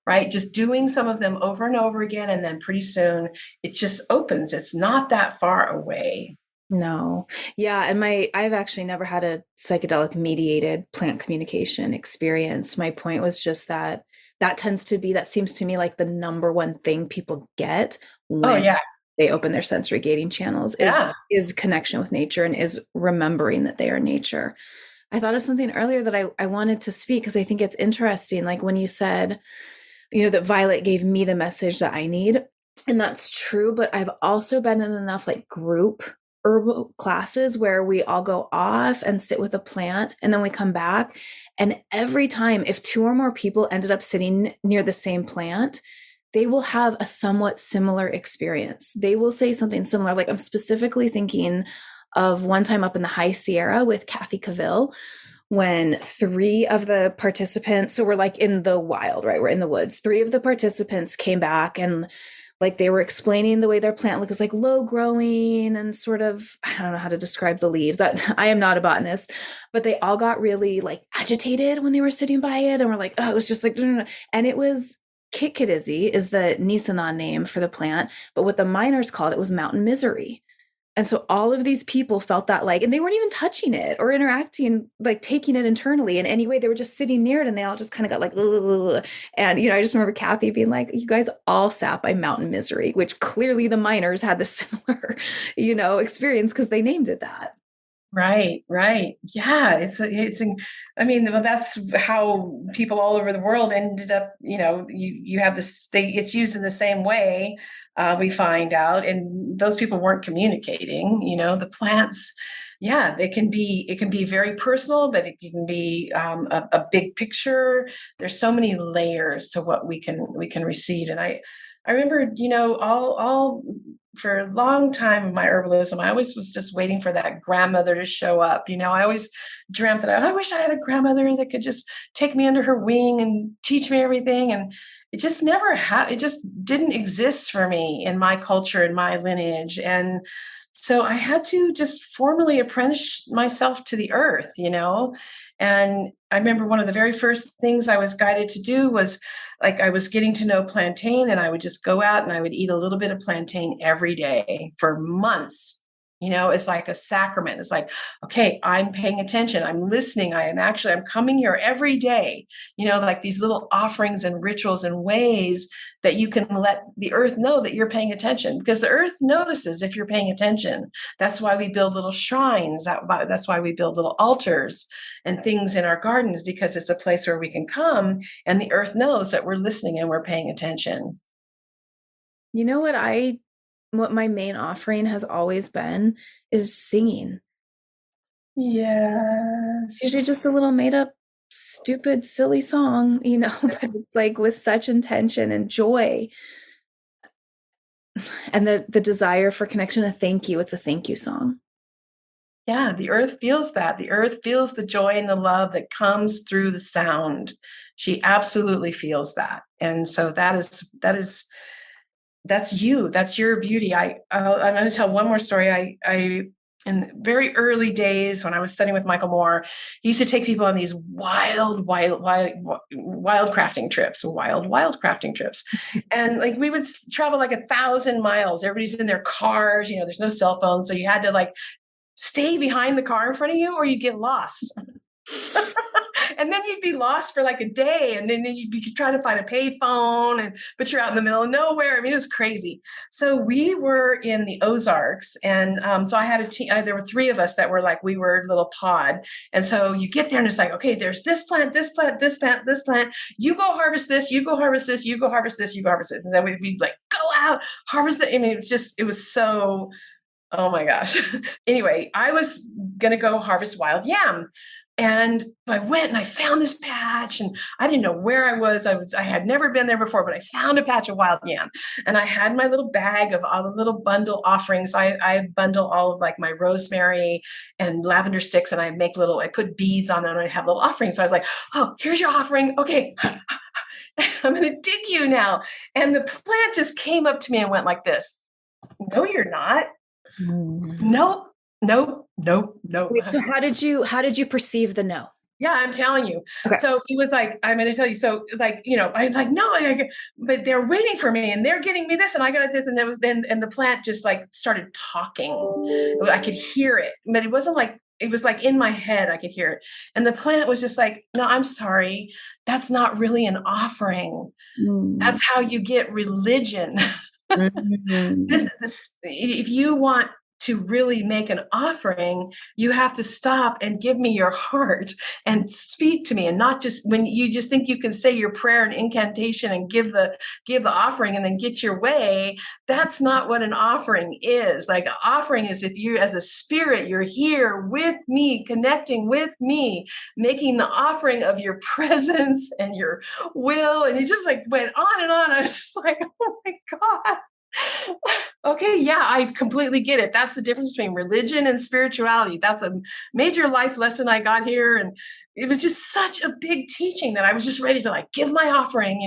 right? Just doing some of them over and over again. And then pretty soon it just opens. It's not that far away. No. Yeah. And I've actually never had a psychedelic mediated plant communication experience. My point was just that that seems to me like the number one thing people get Oh, when yeah. they open their sensory gating channels Yeah. is connection with nature and is remembering that they are nature. I thought of something earlier that I wanted to speak because I think it's interesting. Like when you said, that Violet gave me the message that I need. And that's true. But I've also been in enough like group herbal classes where we all go off and sit with a plant and then we come back. And every time, if two or more people ended up sitting near the same plant, they will have a somewhat similar experience. They will say something similar. Like I'm specifically thinking of one time up in the High Sierra with Kathy Cavill, when three of the participants, so we're like in the wild, right? We're in the woods. Three of the participants came back and like they were explaining the way their plant looks like low growing and sort of, I don't know how to describe the leaves. That I am not a botanist, but they all got really like agitated when they were sitting by it. And we're like, oh, it was just like, and it was Kikidizzy is the Nisenan name for the plant. But what the miners called it was mountain misery. And so all of these people felt that like, and they weren't even touching it or interacting, like taking it internally in any way. They were just sitting near it and they all just kind of got like, ugh. And, I just remember Kathy being like, you guys all sat by mountain misery, which clearly the miners had the similar, experience because they named it that. Right, right. Yeah, I mean, well, that's how people all over the world ended up, you have this, it's used in the same way, we find out, and those people weren't communicating, the plants, yeah, it can be very personal, but it can be a big picture. There's so many layers to what we can receive. And I remember, all for a long time of my herbalism, I always was just waiting for that grandmother to show up. I always dreamt that I wish I had a grandmother that could just take me under her wing and teach me everything. And it just never it just didn't exist for me in my culture, in my lineage. And so I had to just formally apprentice myself to the earth, And I remember one of the very first things I was guided to do was, like, I was getting to know plantain and I would just go out and I would eat a little bit of plantain every day for months. It's like a sacrament. It's like, okay, I'm paying attention. I'm listening. I'm coming here every day, like these little offerings and rituals and ways that you can let the earth know that you're paying attention, because the earth notices if you're paying attention. That's why we build little shrines. That's why we build little altars and things in our gardens, because it's a place where we can come and the earth knows that we're listening and we're paying attention. You know what my main offering has always been is singing. Yes. Usually just a little made up, stupid, silly song, but it's like with such intention and joy. And the desire for connection, a thank you. It's a thank you song. Yeah, the earth feels that. The earth feels the joy and the love that comes through the sound. She absolutely feels that. And so that's you. That's your beauty. I'm going to tell one more story. I in very early days when I was studying with Michael Moore, he used to take people on these wild crafting trips. And like we would travel like 1,000 miles. Everybody's in their cars, there's no cell phones. So you had to like stay behind the car in front of you or you get lost. And then you'd be lost for like a day, and then you'd be trying to find a payphone, but you're out in the middle of nowhere. I mean, it was crazy. So we were in the Ozarks, and so I had a team. There were 3 of us that were like, we were a little pod. And so you get there and it's like, okay, there's this plant, this plant, this plant, this plant. You go harvest this, you go harvest this, you go harvest this, you go harvest this. And then we'd be like, go out, harvest it. I mean, it was so, oh my gosh. Anyway, I was going to go harvest wild yam. And I went and I found this patch, and I didn't know where I was. I had never been there before, but I found a patch of wild yam, and I had my little bag of all the little bundle offerings. I bundle all of like my rosemary and lavender sticks, and I put beads on them, and I have little offerings. So I was like, oh, here's your offering. Okay. I'm going to dig you now. And the plant just came up to me and went like this. No, you're not. Nope. Wait, so how did you perceive the no? Yeah, I'm telling you. Okay. So he was like, I'm going to tell you. So like, I'm like, no, but they're waiting for me and they're getting me this and I got this. And and the plant just like started talking. I could hear it, but it wasn't like, it was like in my head, I could hear it. And the plant was just like, no, I'm sorry. That's not really an offering. That's how you get religion. If you want to really make an offering, you have to stop and give me your heart and speak to me, and not just when you just think you can say your prayer and incantation and give the offering and then get your way. That's not what an offering is. Like, an offering is if you as a spirit, you're here with me, connecting with me, making the offering of your presence and your will. And he just like went on and on. I was just like, oh my God. Okay, yeah, I completely get it. That's the difference between religion and spirituality. That's a major life lesson I got here. And it was just such a big teaching that I was just ready to like give my offering,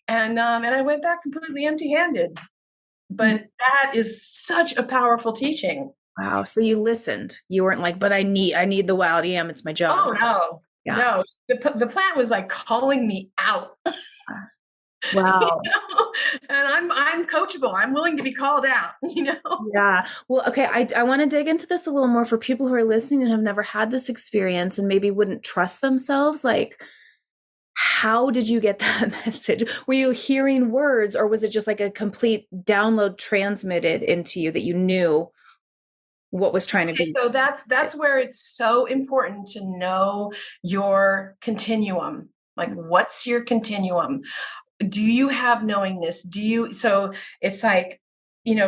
and I went back completely empty-handed. But that is such a powerful teaching. Wow. So you listened. You weren't like, but I need the wild yam. It's my job. Oh, no. Yeah. No, the plant was like calling me out. Wow. And I'm coachable. I'm willing to be called out, Yeah. Well, okay. I want to dig into this a little more for people who are listening and have never had this experience and maybe wouldn't trust themselves. Like, how did you get that message? Were you hearing words, or was it just like a complete download transmitted into you that you knew what was trying to be? So that's where it's so important to know your continuum. Like, what's your continuum? Do you have knowingness? So it's like,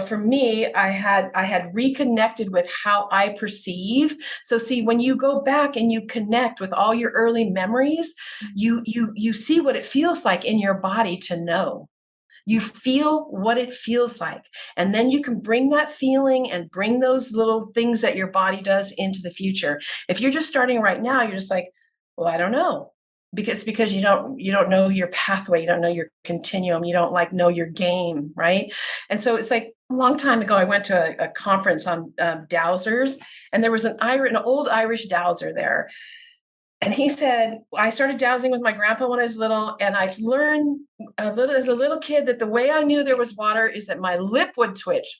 for me, I had reconnected with how I perceive. So see, when you go back and you connect with all your early memories, you see what it feels like in your body to know. You feel what it feels like. And then you can bring that feeling and bring those little things that your body does into the future. If you're just starting right now, you're just like, well, I don't know. Because you don't know your pathway, you don't know your continuum, you don't like know your game, right? And so it's like a long time ago, I went to a conference on dowsers, and there was an old Irish dowser there. And he said, I started dowsing with my grandpa when I was little, and I've learned as a little kid that the way I knew there was water is that my lip would twitch.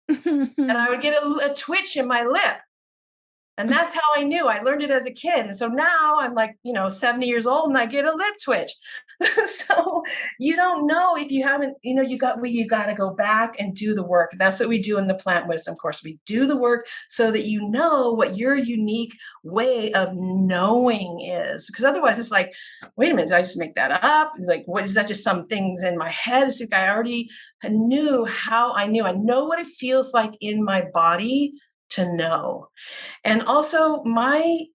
and I would get a twitch in my lip. And that's how I knew. I learned it as a kid. And so now I'm like, 70 years old and I get a lip twitch. So you don't know if you haven't, you got to go back and do the work. That's what we do in the plant wisdom course. We do the work so that you know what your unique way of knowing is. Because otherwise it's like, wait a minute, did I just make that up? It's like, what is that? Just some things in my head? It's like I already knew how I knew. I know what it feels like in my body to know. And also my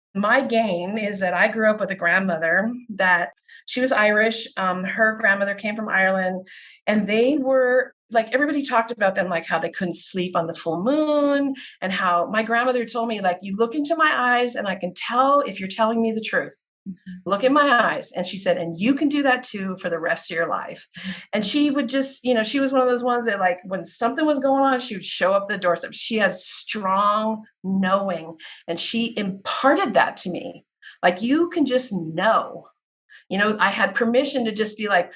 gain is that I grew up with a grandmother that she was Irish. Her grandmother came from Ireland, and they were like, everybody talked about them, like how they couldn't sleep on the full moon, and how my grandmother told me, like, you look into my eyes and I can tell if you're telling me the truth. Look in my eyes. And she said, and you can do that too for the rest of your life. And she would just, she was one of those ones that, like, when something was going on, she would show up at the doorstep. She had strong knowing, and she imparted that to me. Like, you can just know, I had permission to just be like,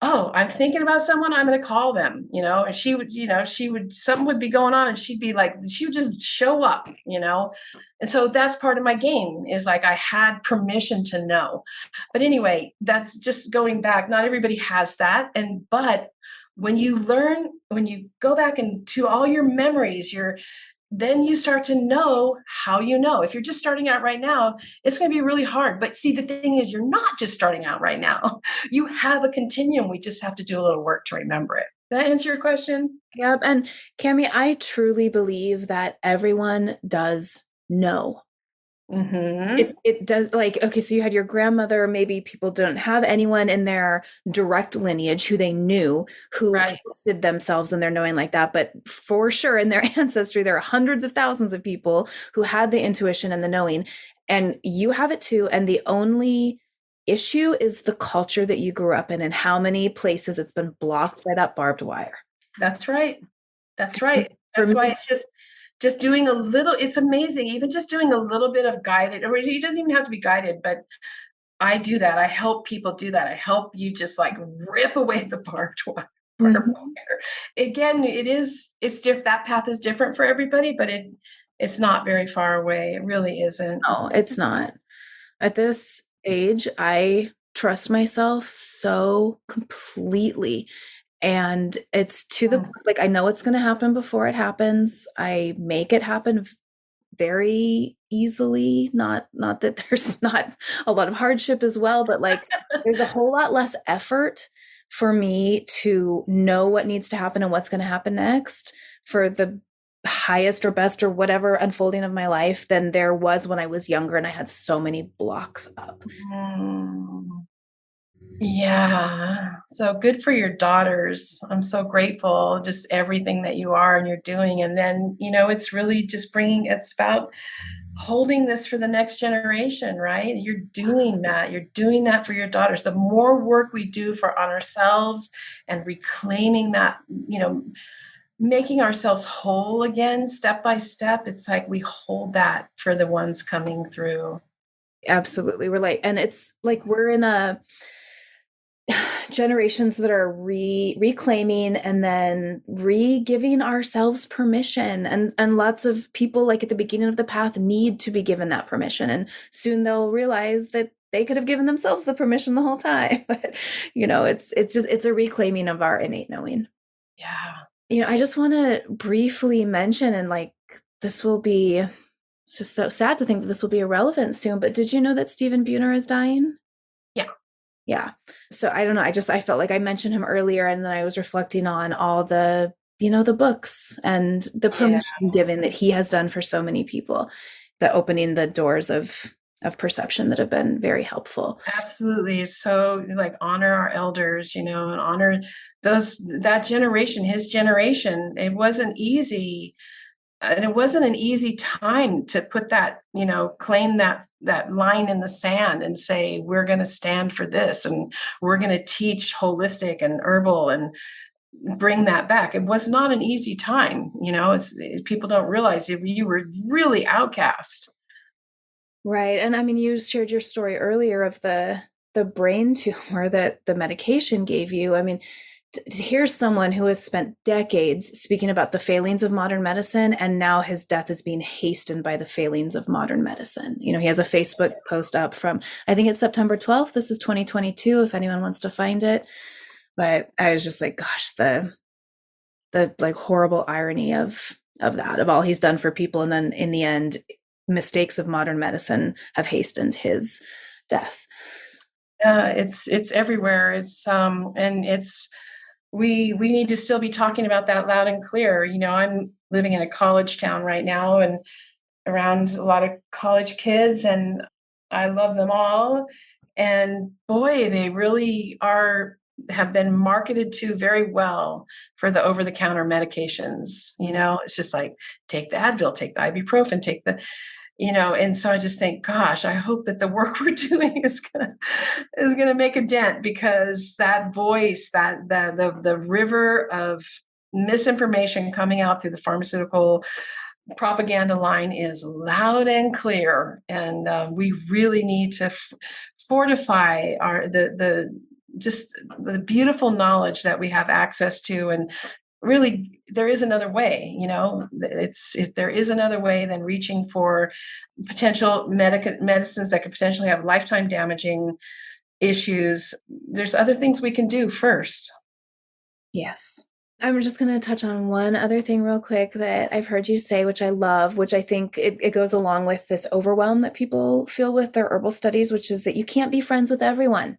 oh, I'm thinking about someone, I'm going to call them, and she would, something would be going on and she'd be like, she would just show up, And so that's part of my game, is like, I had permission to know. But anyway, that's just going back. Not everybody has that. But when you go back into all your memories, then you start to know how you know. If you're just starting out right now, it's going to be really hard. But see, the thing is, you're not just starting out right now. You have a continuum. We just have to do a little work to remember it. Did that answer your question? Yep. And Cami, I truly believe that everyone does know. Mm-hmm. It does, like, okay, so you had your grandmother, maybe people don't have anyone in their direct lineage who they knew, who trusted themselves and their knowing like that. But for sure, in their ancestry, there are hundreds of thousands of people who had the intuition and the knowing, and you have it too. And the only issue is the culture that you grew up in and how many places it's been blocked by that barbed wire. That's right. That's right. That's why it's just doing a little, it's amazing. Even just doing a little bit of guided, or it doesn't even have to be guided, but I do that. I help people do that. I help you just like rip away the barbed wire. Again, it's different. That path is different for everybody, but it's not very far away. It really isn't. No, it's not. At this age, I trust myself so completely. And it's to the point, like, I know it's going to happen before it happens. I make it happen very easily. Not that there's not a lot of hardship as well, but like, there's a whole lot less effort for me to know what needs to happen and what's going to happen next for the highest or best or whatever unfolding of my life than there was when I was younger and I had so many blocks up. Yeah. So good for your daughters. I'm so grateful, just everything that you are and you're doing. And then, it's really just it's about holding this for the next generation, right? You're doing that. You're doing that for your daughters. The more work we do on ourselves and reclaiming that, making ourselves whole again, step by step, it's like we hold that for the ones coming through. Absolutely. And it's like, we're in a generations that are reclaiming and then giving ourselves permission, and lots of people, like at the beginning of the path, need to be given that permission, and soon they'll realize that they could have given themselves the permission the whole time. But it's a reclaiming of our innate knowing. Yeah. I just want to briefly mention, and like, it's just so sad to think that this will be irrelevant soon, but did you know that Stephen Buhner is dying? Yeah. So I don't know. I felt like I mentioned him earlier, and then I was reflecting on all the, the books and the permission given that he has done for so many people, the opening the doors of perception that have been very helpful. Absolutely. So like, honor our elders, and honor that generation, his generation. It wasn't easy. And it wasn't an easy time to put that, claim that line in the sand and say, we're going to stand for this and we're going to teach holistic and herbal and bring that back. It was not an easy time. People don't realize you were really outcast. Right. And I mean, you shared your story earlier of the the brain tumor that the medication gave you, I mean, here's someone who has spent decades speaking about the failings of modern medicine, and now his death is being hastened by the failings of modern medicine. You know, he has a Facebook post up from, I think it's September 12th. This is 2022, if anyone wants to find it. But I was just like, gosh, the like horrible irony of that, of all he's done for people, and then in the end, mistakes of modern medicine have hastened his death. Yeah, it's everywhere. And it's we need to still be talking about that loud and clear. You know, I'm living in a college town right now and around a lot of college kids, and I love them all. And boy, they really have been marketed to very well for the over-the-counter medications. You know, it's just like, take the Advil, take the ibuprofen, take the, and so I just think, gosh, I hope that the work we're doing is gonna make a dent, because that voice, that the river of misinformation coming out through the pharmaceutical propaganda line is loud and clear, and we really need to fortify just the beautiful knowledge that we have access to. And really, there is another way. There is another way than reaching for potential medicines that could potentially have lifetime damaging issues. There's other things we can do first. Yes. I'm just going to touch on one other thing real quick that I've heard you say, which I love, which I think it goes along with this overwhelm that people feel with their herbal studies, which is that you can't be friends with everyone.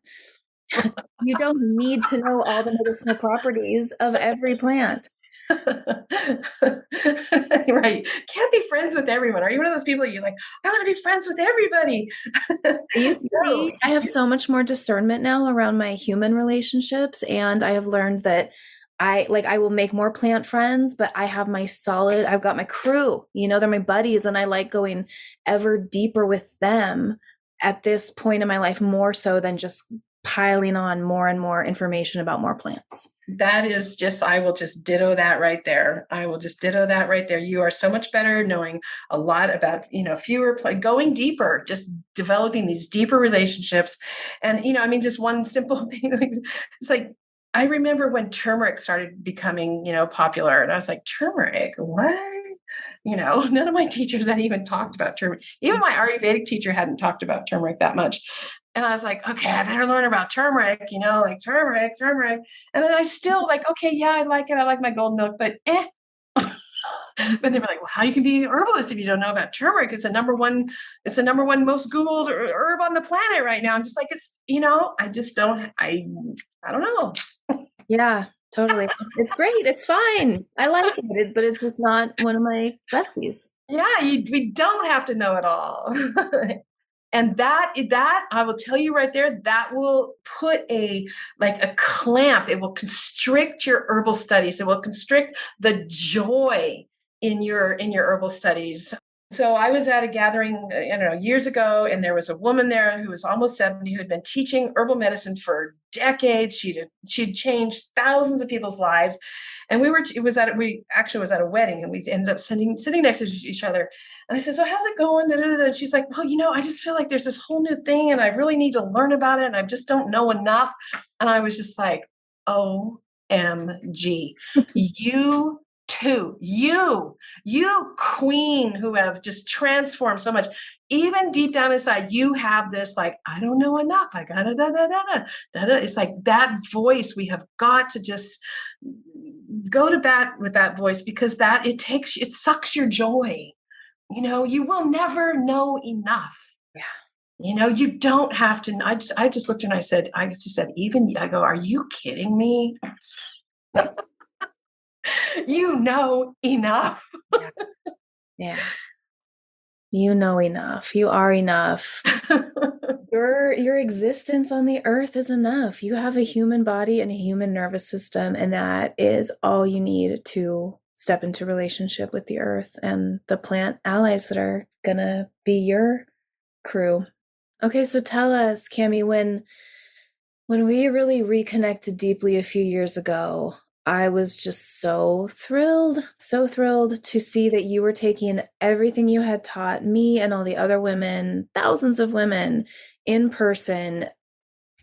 You don't need to know all the medicinal properties of every plant. Right. Can't be friends with everyone. Are you one of those people you're like, I want to be friends with everybody? I have so much more discernment now around my human relationships, and I have learned that I will make more plant friends, but I've got my crew, they're my buddies, and I like going ever deeper with them at this point in my life, more so than just piling on more and more information about more plants. That is I will just ditto that right there. You are so much better knowing a lot about, going deeper, just developing these deeper relationships. And, just one simple thing, it's like, I remember when turmeric started becoming, popular, and I was like, turmeric, what? None of my teachers had even talked about turmeric. Even my Ayurvedic teacher hadn't talked about turmeric that much. And I was like, okay, I better learn about turmeric, like turmeric. And then I still like, okay, yeah, I like it. I like my golden milk, but But they were like, well, how you can be an herbalist if you don't know about turmeric? It's the number one most Googled herb on the planet right now. I'm just like, I don't know. Yeah, totally. It's great. It's fine. I like it, but it's just not one of my besties. Yeah, we don't have to know it all. And that I will tell you right there, that will put a clamp. It will constrict your herbal studies. It will constrict the joy in your herbal studies. So I was at a gathering, years ago, and there was a woman there who was almost 70 who had been teaching herbal medicine for decades. She'd changed thousands of people's lives. And we actually was at a wedding, and we ended up sitting next to each other. And I said, so how's it going? And she's like, well, I just feel like there's this whole new thing, and I really need to learn about it, and I just don't know enough. And I was just like, OMG, you too, you queen who have just transformed so much. Even deep down inside, you have this like, I don't know enough. I gotta da da da da da da. It's like that voice. We have got to just go to bat with that voice, because it sucks your joy. You will never know enough. Yeah. You don't have to. I just looked and I said, I go, are you kidding me? You know enough. Yeah. You know enough. You are enough. Your existence on the earth is enough. You have a human body and a human nervous system, and that is all you need to step into relationship with the earth and the plant allies that are gonna be your crew. Okay, so tell us, Cami, when we really reconnected deeply a few years ago, I was just so thrilled to see that you were taking everything you had taught me and all the other women, thousands of women in person,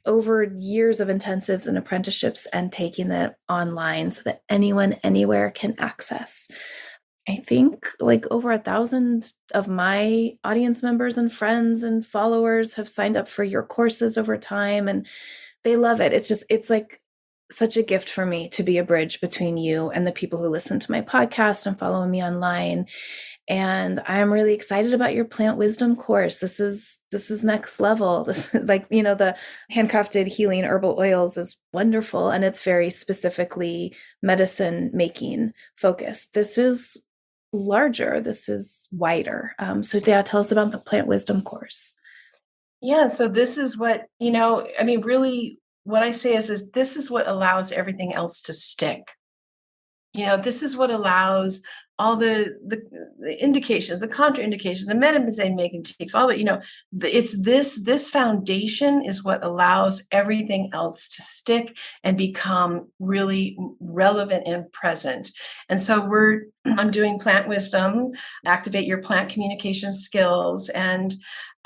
over years of intensives and apprenticeships and taking that online so that anyone anywhere can access. I think like over 1,000 of my audience members and friends and followers have signed up for your courses over time, and they love it. It's like such a gift for me to be a bridge between you and the people who listen to my podcast and follow me online. And I'm really excited about your plant wisdom course. This is next level. This, like, the handcrafted healing herbal oils is wonderful, and it's very specifically medicine making focused. This is larger. This is wider. So Dea, tell us about the plant wisdom course. Yeah, so this is what, really what I say is this is what allows everything else to stick. This is what allows all the indications, the contraindications, the medicine making takes, all that, it's this foundation is what allows everything else to stick and become really relevant and present. And so I'm doing plant wisdom, activate your plant communication skills, and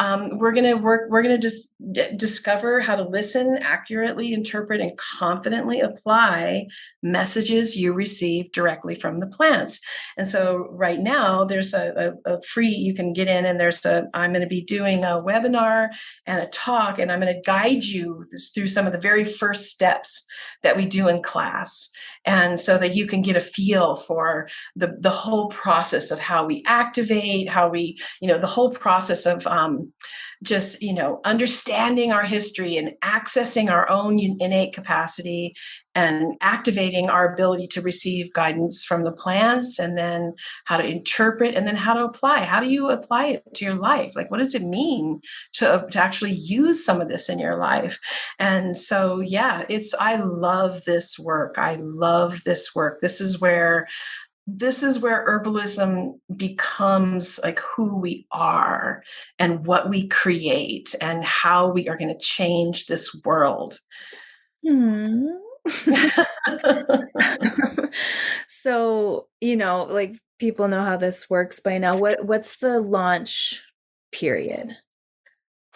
we're going to just discover how to listen, accurately interpret, and confidently apply messages you receive directly from the plants. And so right now there's a free, you can get in, and I'm going to be doing a webinar and a talk, and I'm going to guide you through some of the very first steps that we do in class. And so that you can get a feel for the whole process of how we activate, how we, the whole process of just, understanding our history and accessing our own innate capacity and activating our ability to receive guidance from the plants, and then how to interpret, and then how to apply. How do you apply it to your life? Like, what does it mean to actually use some of this in your life? And so, yeah, I love this work. I love this work. This is where herbalism becomes like who we are and what we create and how we are going to change this world. So, like, people know how this works by now. What's the launch period?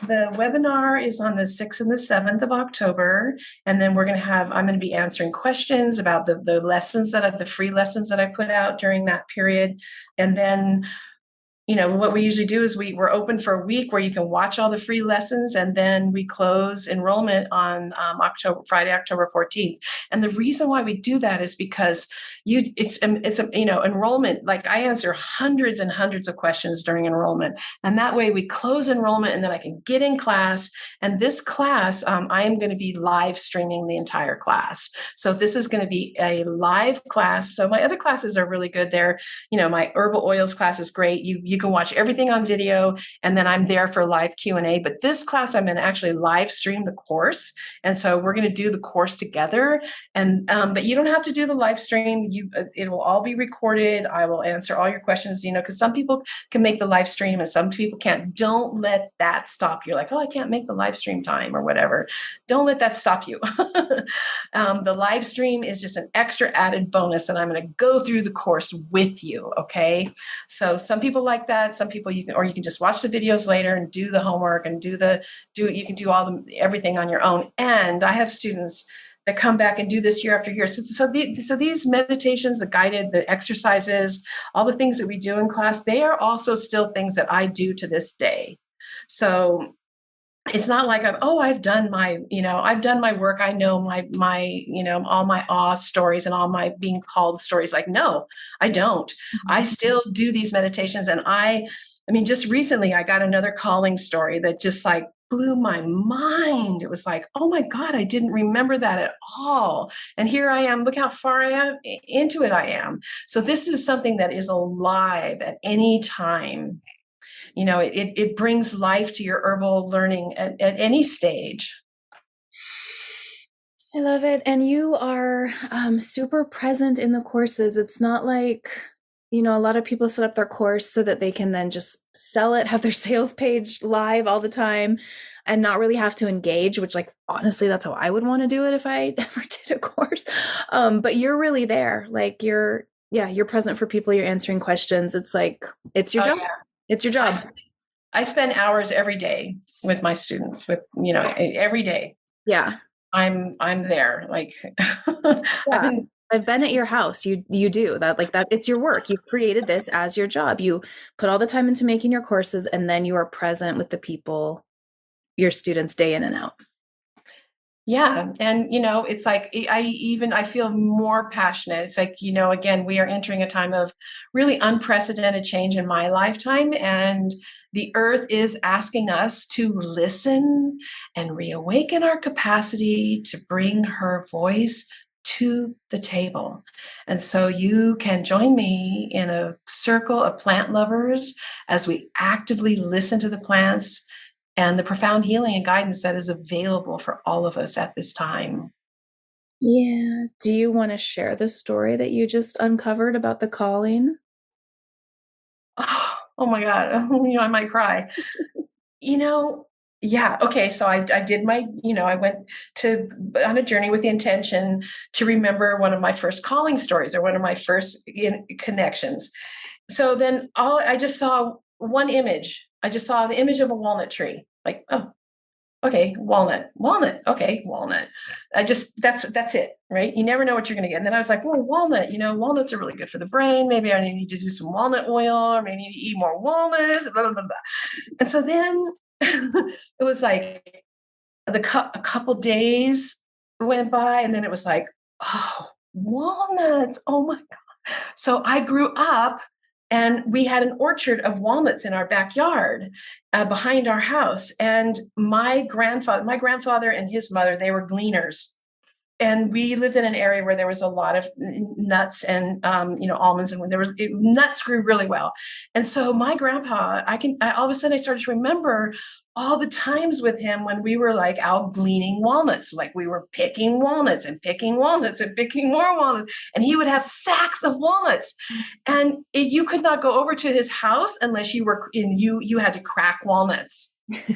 The webinar is on the 6th and the 7th of October. And then I'm going to be answering questions about the lessons the free lessons that I put out during that period. And then what we usually do is we're open for a week where you can watch all the free lessons, and then we close enrollment on Friday, October 14th. And the reason why we do that is because enrollment, like I answer hundreds and hundreds of questions during enrollment. And that way we close enrollment, and then I can get in class. And this class, I am going to be live streaming the entire class. So this is going to be a live class. So my other classes are really good. My herbal oils class is great. You can watch everything on video, and then I'm there for live Q&A. But this class, I'm going to actually live stream the course. And so we're going to do the course together. And but you don't have to do the live stream. It will all be recorded. I will answer all your questions, because some people can make the live stream and some people can't. Don't let that stop you. Like, oh, I can't make the live stream time or whatever. Don't let that stop you. The live stream is just an extra added bonus, and I'm going to go through the course with you. Okay. So some people like that. Some people you can just watch the videos later and do the homework and you can do everything on your own. And I have students that come back and do this year after year. So these meditations, the exercises, all the things that we do in class, they are also still things that I do to this day. So it's not like I've done my work. I know my all my awe stories and all my being called stories. Like, no, I don't. Mm-hmm. I still do these meditations. And just recently I got another calling story that just like blew my mind. It was like, oh my God, I didn't remember that at all. And here I am, look how far into it I am. So this is something that is alive at any time. It brings life to your herbal learning at any stage. I love it. And you are super present in the courses. It's not like, a lot of people set up their course so that they can then just sell it, have their sales page live all the time and not really have to engage, which, like, honestly, that's how I would want to do it if I ever did a course. But you're really there. Like, you're present for people. You're answering questions. It's like, it's your job. Yeah. It's your job. I spend hours every day with my students, every day. Yeah. I'm there. Like I've Yeah. been. I've been at your house. You do that, like that. It's your work. You've created this as your job. You put all the time into making your courses, and then you are present with the people, your students, day in and out. Yeah. And, it's like, I feel more passionate. It's like, again, we are entering a time of really unprecedented change in my lifetime. And the earth is asking us to listen and reawaken our capacity to bring her voice to the table. And so you can join me in a circle of plant lovers as we actively listen to the plants and the profound healing and guidance that is available for all of us at this time. Yeah. Do you want to share the story that you just uncovered about the calling? Oh my God. I might cry. You know, yeah. Okay. So I did I went on a journey with the intention to remember one of my first calling stories or one of my first connections. So then I just saw one image. I just saw the image of a walnut tree. Like, oh, okay, walnut. Okay, walnut. That's it, right? You never know what you're going to get. And then I was like, well, walnut, walnuts are really good for the brain. Maybe I need to do some walnut oil, or maybe I need to eat more walnuts, blah, blah, blah, blah. And so then it was like a couple days went by, and then it was like, oh, walnuts. Oh my God. So I grew up and we had an orchard of walnuts in our backyard behind our house. And my grandfather and his mother, they were gleaners. And we lived in an area where there was a lot of nuts and almonds, and when nuts grew really well. And so my grandpa, all of a sudden I started to remember all the times with him when we were like out gleaning walnuts, like we were picking walnuts and picking walnuts and picking more walnuts, and he would have sacks of walnuts, and you could not go over to his house unless you had to crack walnuts.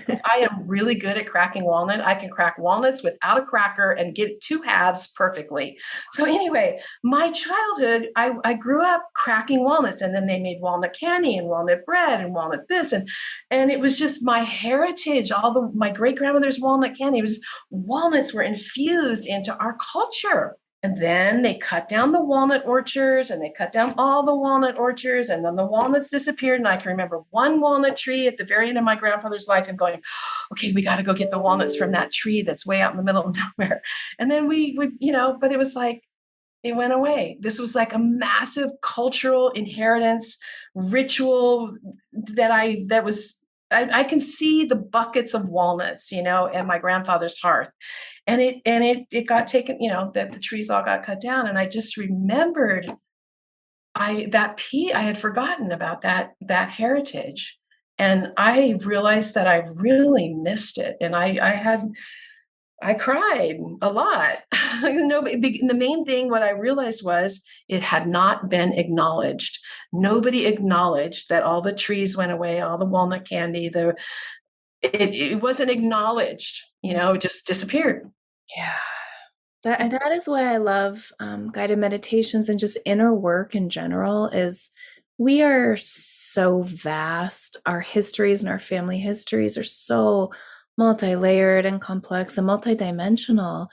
I am really good at cracking walnut. I can crack walnuts without a cracker and get two halves perfectly. So anyway, my childhood, I grew up cracking walnuts, and then they made walnut candy and walnut bread and walnut this. And it was just my heritage. My great grandmother's walnut candy, walnuts were infused into our culture. And then they cut down the walnut orchards, and they cut down all the walnut orchards, and then the walnuts disappeared. And I can remember one walnut tree at the very end of my grandfather's life and going, okay, we got to go get the walnuts from that tree that's way out in the middle of nowhere. And then we would, but it was like, it went away. This was like a massive cultural inheritance ritual I can see the buckets of walnuts, at my grandfather's hearth. And it got taken, that the trees all got cut down. And I just remembered I had forgotten about that heritage. And I realized that I really missed it. And I cried a lot. The main thing, what I realized was it had not been acknowledged. Nobody acknowledged that all the trees went away, all the walnut candy, it wasn't acknowledged, it just disappeared. Yeah. That is why I love guided meditations and just inner work in general. Is we are so vast. Our histories and our family histories are so multi-layered and complex and multidimensional,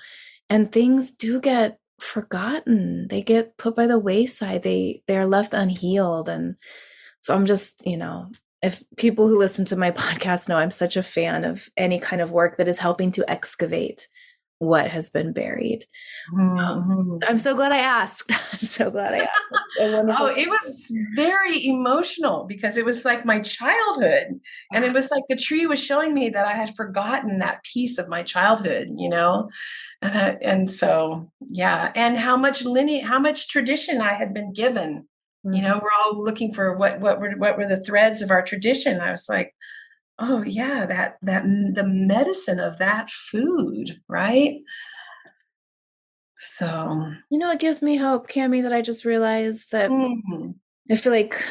and things do get forgotten. They get put by the wayside. They're left unhealed. And so I'm just, if people who listen to my podcast know, I'm such a fan of any kind of work that is helping to excavate what has been buried. I'm so glad I asked. I'm so glad I asked. Oh, it was very emotional because it was like my childhood. And it was like the tree was showing me that I had forgotten that piece of my childhood, and so, yeah. And how much tradition I had been given. We're all looking for what were the threads of our tradition. I was like, oh yeah, that the medicine of that food, right? So, it gives me hope, Cami, that I just realized that I feel like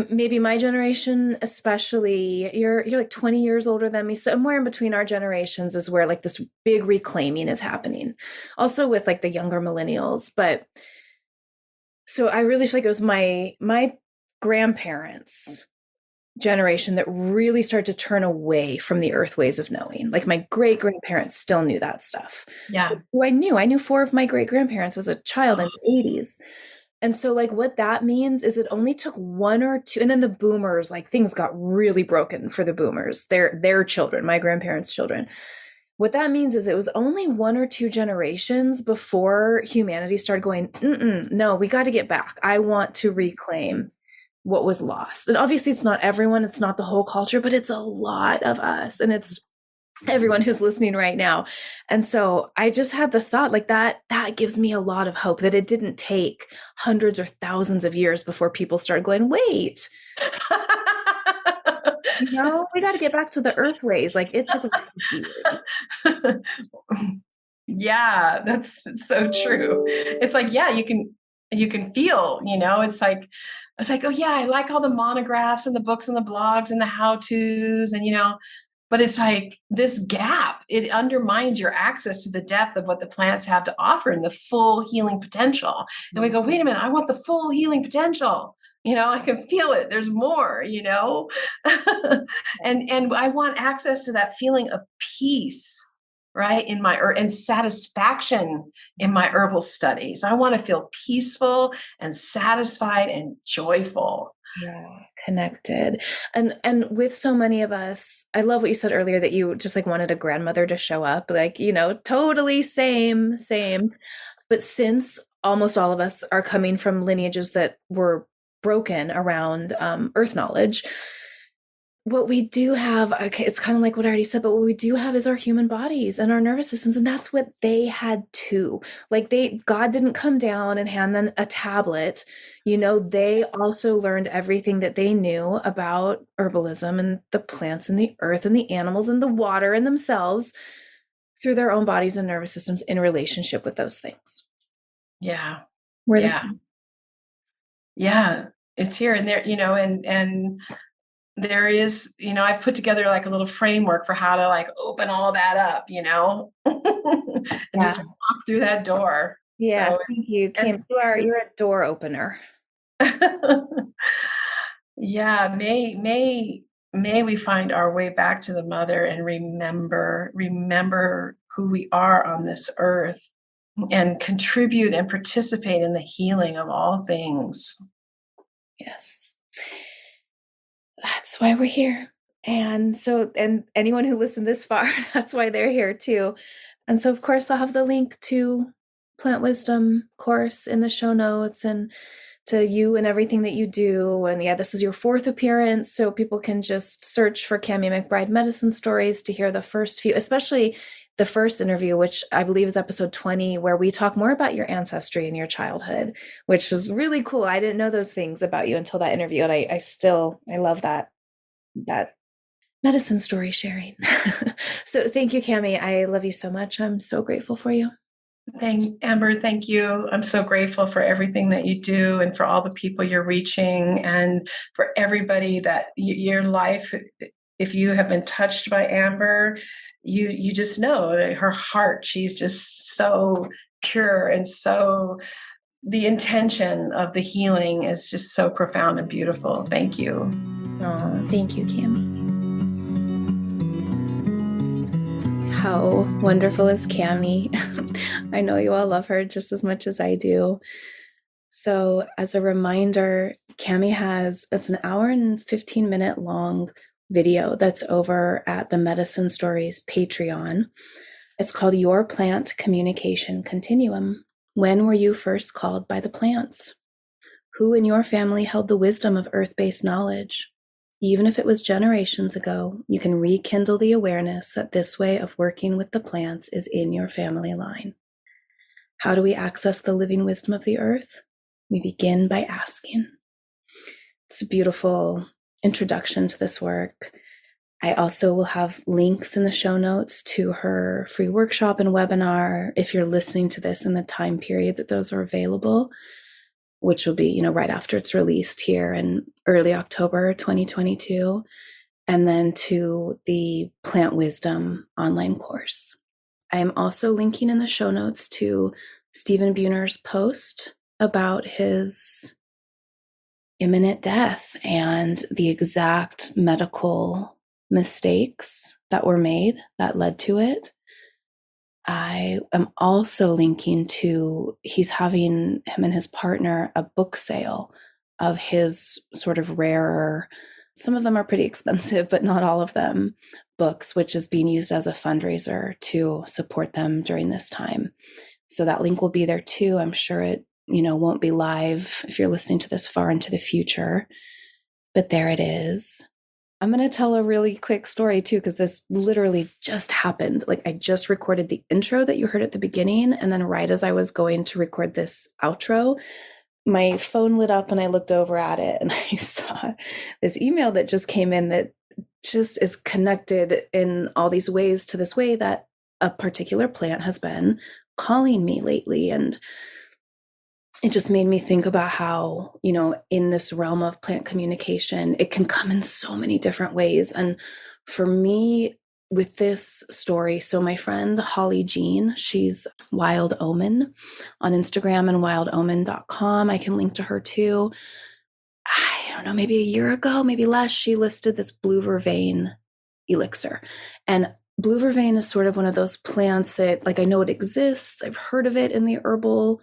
maybe my generation, especially, you're like 20 years older than me. Somewhere in between our generations is where like this big reclaiming is happening. Also with like the younger millennials. But so I really feel like it was my grandparents generation that really started to turn away from the earth ways of knowing. Like my great grandparents still knew that stuff. Yeah. Who I knew 4 of my great grandparents as a child in the 80s. And so like what that means is it only took 1 or 2, and then the boomers, like things got really broken for the boomers, their children, my grandparents' children. What that means is it was only 1 or 2 generations before humanity started going, no, we got to get back. I want to reclaim what was lost. And obviously it's not everyone, it's not the whole culture, but it's a lot of us. And it's everyone who's listening right now. And so I just had the thought like that gives me a lot of hope that it didn't take hundreds or thousands of years before people started going, wait, we got to get back to the earth ways. Like it took like 50 years. Yeah, that's so true. It's like, yeah, you can feel, it's like, oh yeah, I like all the monographs and the books and the blogs and the how-tos and, but it's like this gap, it undermines your access to the depth of what the plants have to offer and the full healing potential. And we go, wait a minute, I want the full healing potential. I can feel it. There's more, and I want access to that feeling of peace, right? And satisfaction in my herbal studies. I want to feel peaceful and satisfied and joyful. Yeah, connected. And with so many of us, I love what you said earlier that you just like wanted a grandmother to show up, like, totally same. But since almost all of us are coming from lineages that were broken around earth knowledge, what we do have, okay, it's kind of like what I already said, but what we do have is our human bodies and our nervous systems. And that's what they had too. Like God didn't come down and hand them a tablet. They also learned everything that they knew about herbalism and the plants and the earth and the animals and the water and themselves through their own bodies and nervous systems in relationship with those things. Yeah. Yeah, it's here and there, and there is, I've put together like a little framework for how to like open all that up, and just walk through that door. Yeah. So, thank you, Kim. You're a door opener. Yeah. May we find our way back to the mother and remember who we are on this earth and contribute and participate in the healing of all things. Yes. That's why we're here. And so, and anyone who listened this far, that's why they're here too. And so, of course, I'll have the link to Plant Wisdom course in the show notes and to you and everything that you do. And yeah, this is your 4th appearance. So people can just search for Cami McBride Medicine Stories to hear the first few, especially the first interview, which I believe is episode 20, where we talk more about your ancestry and your childhood, which is really cool. I didn't know those things about you until that interview. And I love that medicine story sharing. So thank you, Cami. I love you so much. I'm so grateful for you. Amber, thank you. I'm so grateful for everything that you do and for all the people you're reaching and for everybody that your life, if you have been touched by Amber, you just know that her heart, she's just so pure and so the intention of the healing is just so profound and beautiful. Thank you. Oh, thank you, Cami. How wonderful is Cami? I know you all love her just as much as I do. So as a reminder, Cami it's an hour and 15-minute long video that's over at the Medicine Stories Patreon. It's called Your Plant Communication Continuum. When were you first called by the plants? Who in your family held the wisdom of earth-based knowledge? Even if it was generations ago, you can rekindle the awareness that this way of working with the plants is in your family line. How do we access the living wisdom of the earth? We begin by asking. It's a beautiful introduction to this work. I also will have links in the show notes to her free workshop and webinar if you're listening to this in the time period that those are available, which will be, right after it's released here in early October 2022, and then to the Plant Wisdom online course. I am also linking in the show notes to Stephen Buhner's post about his imminent death and the exact medical mistakes that were made that led to it. I am also linking to him and his partner, a book sale of his sort of rarer, some of them are pretty expensive, but not all of them, books, which is being used as a fundraiser to support them during this time. So that link will be there too. I'm sure it, won't be live if you're listening to this far into the future, but there it is. I'm going to tell a really quick story too, because this literally just happened. Like I just recorded the intro that you heard at the beginning. And then right as I was going to record this outro, my phone lit up and I looked over at it and I saw this email that just came in that just is connected in all these ways to this way that a particular plant has been calling me lately. And it just made me think about how, in this realm of plant communication, it can come in so many different ways. And for me, with this story, so my friend Holly Jean, she's Wild Omen on Instagram and wildomen.com. I can link to her too. I don't know, maybe a year ago, maybe less, she listed this blue vervain elixir. And blue vervain is sort of one of those plants that, like, I know it exists. I've heard of it in the herbal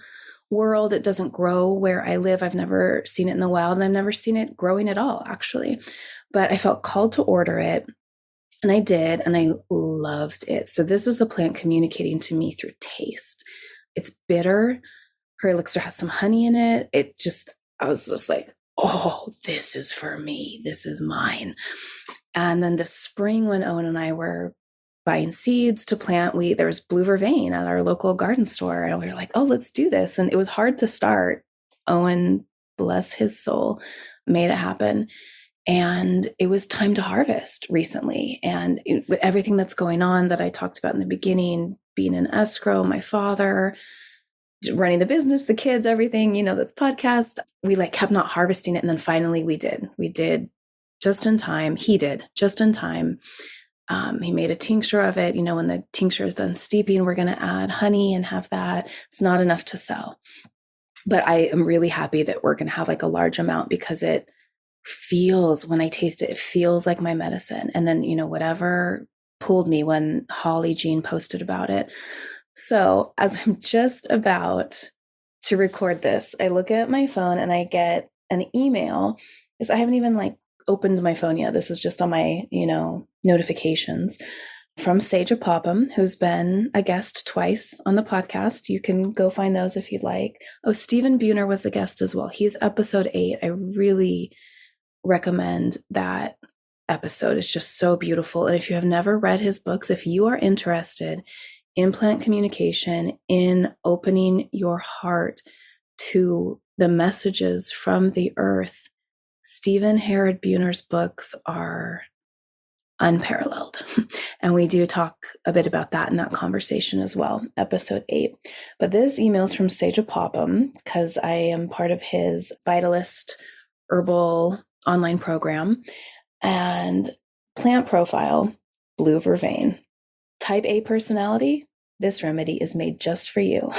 world. It doesn't grow where I live. I've never seen it in the wild, and I've never seen it growing at all, actually. But I felt called to order it, and I did, and I loved it. So this was the plant communicating to me through taste. It's bitter. Her elixir has some honey in it. I was just like, oh, this is for me. This is mine. And then this spring, when Owen and I were buying seeds to plant, there was blue vervain at our local garden store, and we were like, oh, let's do this. And it was hard to start. Owen, bless his soul, made it happen. And it was time to harvest recently. And with everything that's going on that I talked about in the beginning, being in escrow, my father, running the business, the kids, everything, this podcast, we kept not harvesting it. And then finally we did just in time. He did just in time. He made a tincture of it. When the tincture is done steeping, we're going to add honey and have that. It's not enough to sell, but I am really happy that we're going to have a large amount, because it feels, when I taste it, it feels like my medicine. And then, whatever pulled me when Holly Jean posted about it. So as I'm just about to record this, I look at my phone and I get an email, because I haven't even opened my phone yet. This is just on my, notifications, from Sage Popham, who's been a guest twice on the podcast. You can go find those if you'd like. Oh, Stephen Buhner was a guest as well. He's episode 8. I really recommend that episode. It's just so beautiful. And if you have never read his books, if you are interested in plant communication, in opening your heart to the messages from the earth, Stephen Herod Buhner's books are unparalleled. And we do talk a bit about that in that conversation as well, episode 8. But this email is from Sage Popham, because I am part of his Vitalist herbal online program. And plant profile, blue vervain. Type A personality, this remedy is made just for you.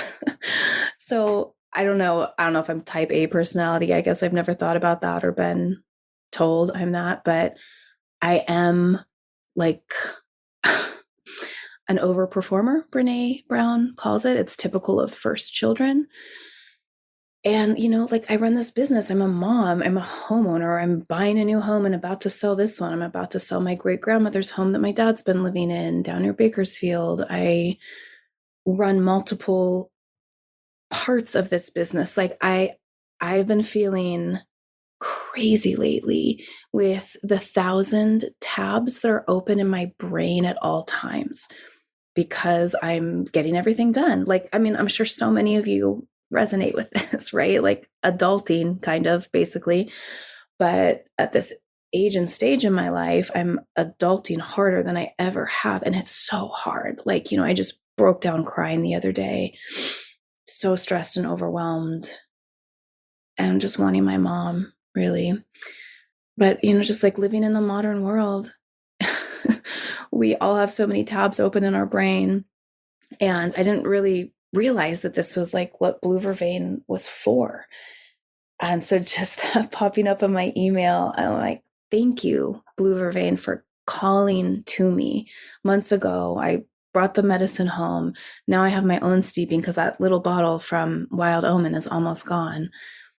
So I don't know if I'm type A personality. I guess I've never thought about that or been told I'm that, but I am an overperformer, Brene Brown calls it. It's typical of first children. And, I run this business. I'm a mom. I'm a homeowner. I'm buying a new home and about to sell this one. I'm about to sell my great grandmother's home that my dad's been living in down near Bakersfield. I run multiple parts of this business. I've been feeling crazy lately with the 1,000 tabs that are open in my brain at all times, because I'm getting everything done. I'm sure so many of you resonate with this, right? Adulting kind of, basically. But at this age and stage in my life, I'm adulting harder than I ever have. And it's so hard. I just broke down crying the other day, so stressed and overwhelmed, and just wanting my mom, really. But, just living in the modern world, we all have so many tabs open in our brain. And I didn't really realize that this was what blue vervain was for. And so just that popping up in my email, I'm like, thank you, Blue Vervain, for calling to me. Months ago, I brought the medicine home. Now I have my own steeping because that little bottle from Wild Omen is almost gone.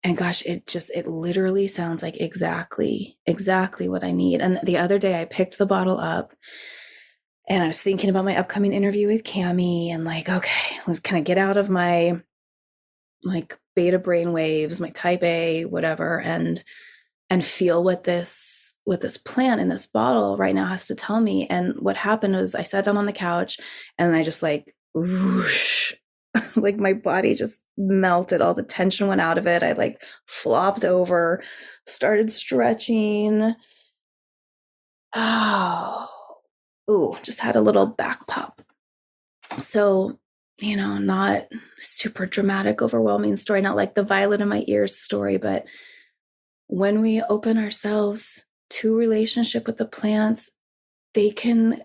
And gosh, it literally sounds like exactly what I need. And the other day I picked the bottle up and I was thinking about my upcoming interview with Cami and like, okay, let's kind of get out of my like beta brain waves, my type A, whatever, and feel what this plant in this bottle right now has to tell me. And what happened was I sat down on the couch and I just like whoosh, like my body just melted. All the tension went out of it. I like flopped over, started stretching. Oh, ooh, just had a little back pop. So, not super dramatic, overwhelming story, not like the violet in my ears story, but when we open ourselves to relationship with the plants, they can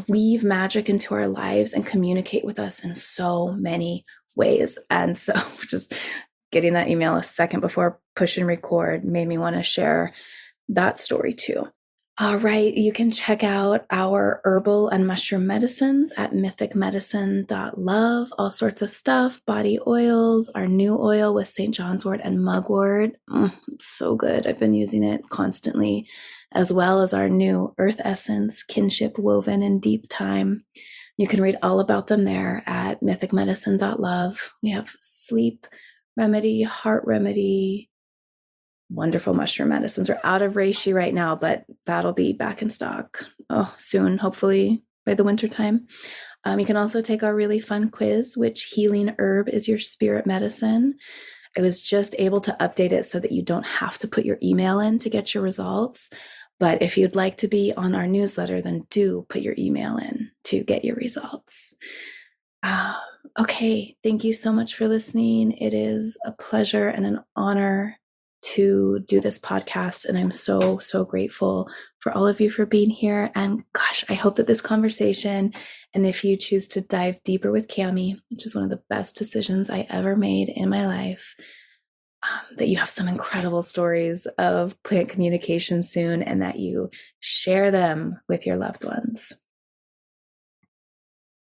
weave magic into our lives and communicate with us in so many ways. And so just getting that email a second before push and record made me want to share that story too. All right, you can check out our herbal and mushroom medicines at mythicmedicine.love. All sorts of stuff, body oils, our new oil with St. John's wort and mugwort. It's so good. I've been using it constantly, as well as our new earth essence, kinship woven in deep time. You can read all about them there at mythicmedicine.love. We have sleep remedy, heart remedy, wonderful mushroom medicines. Are out of reishi right now, but that'll be back in stock soon, hopefully by the winter time. You can also take our really fun quiz, which healing herb is your spirit medicine. I was just able to update it so that you don't have to put your email in to get your results. But if you'd like to be on our newsletter, then do put your email in to get your results. Okay, thank you so much for listening. It is a pleasure and an honor to do this podcast. And I'm so, so grateful for all of you for being here. And gosh, I hope that this conversation, and if you choose to dive deeper with Cami, which is one of the best decisions I ever made in my life, that you have some incredible stories of plant communication soon and that you share them with your loved ones.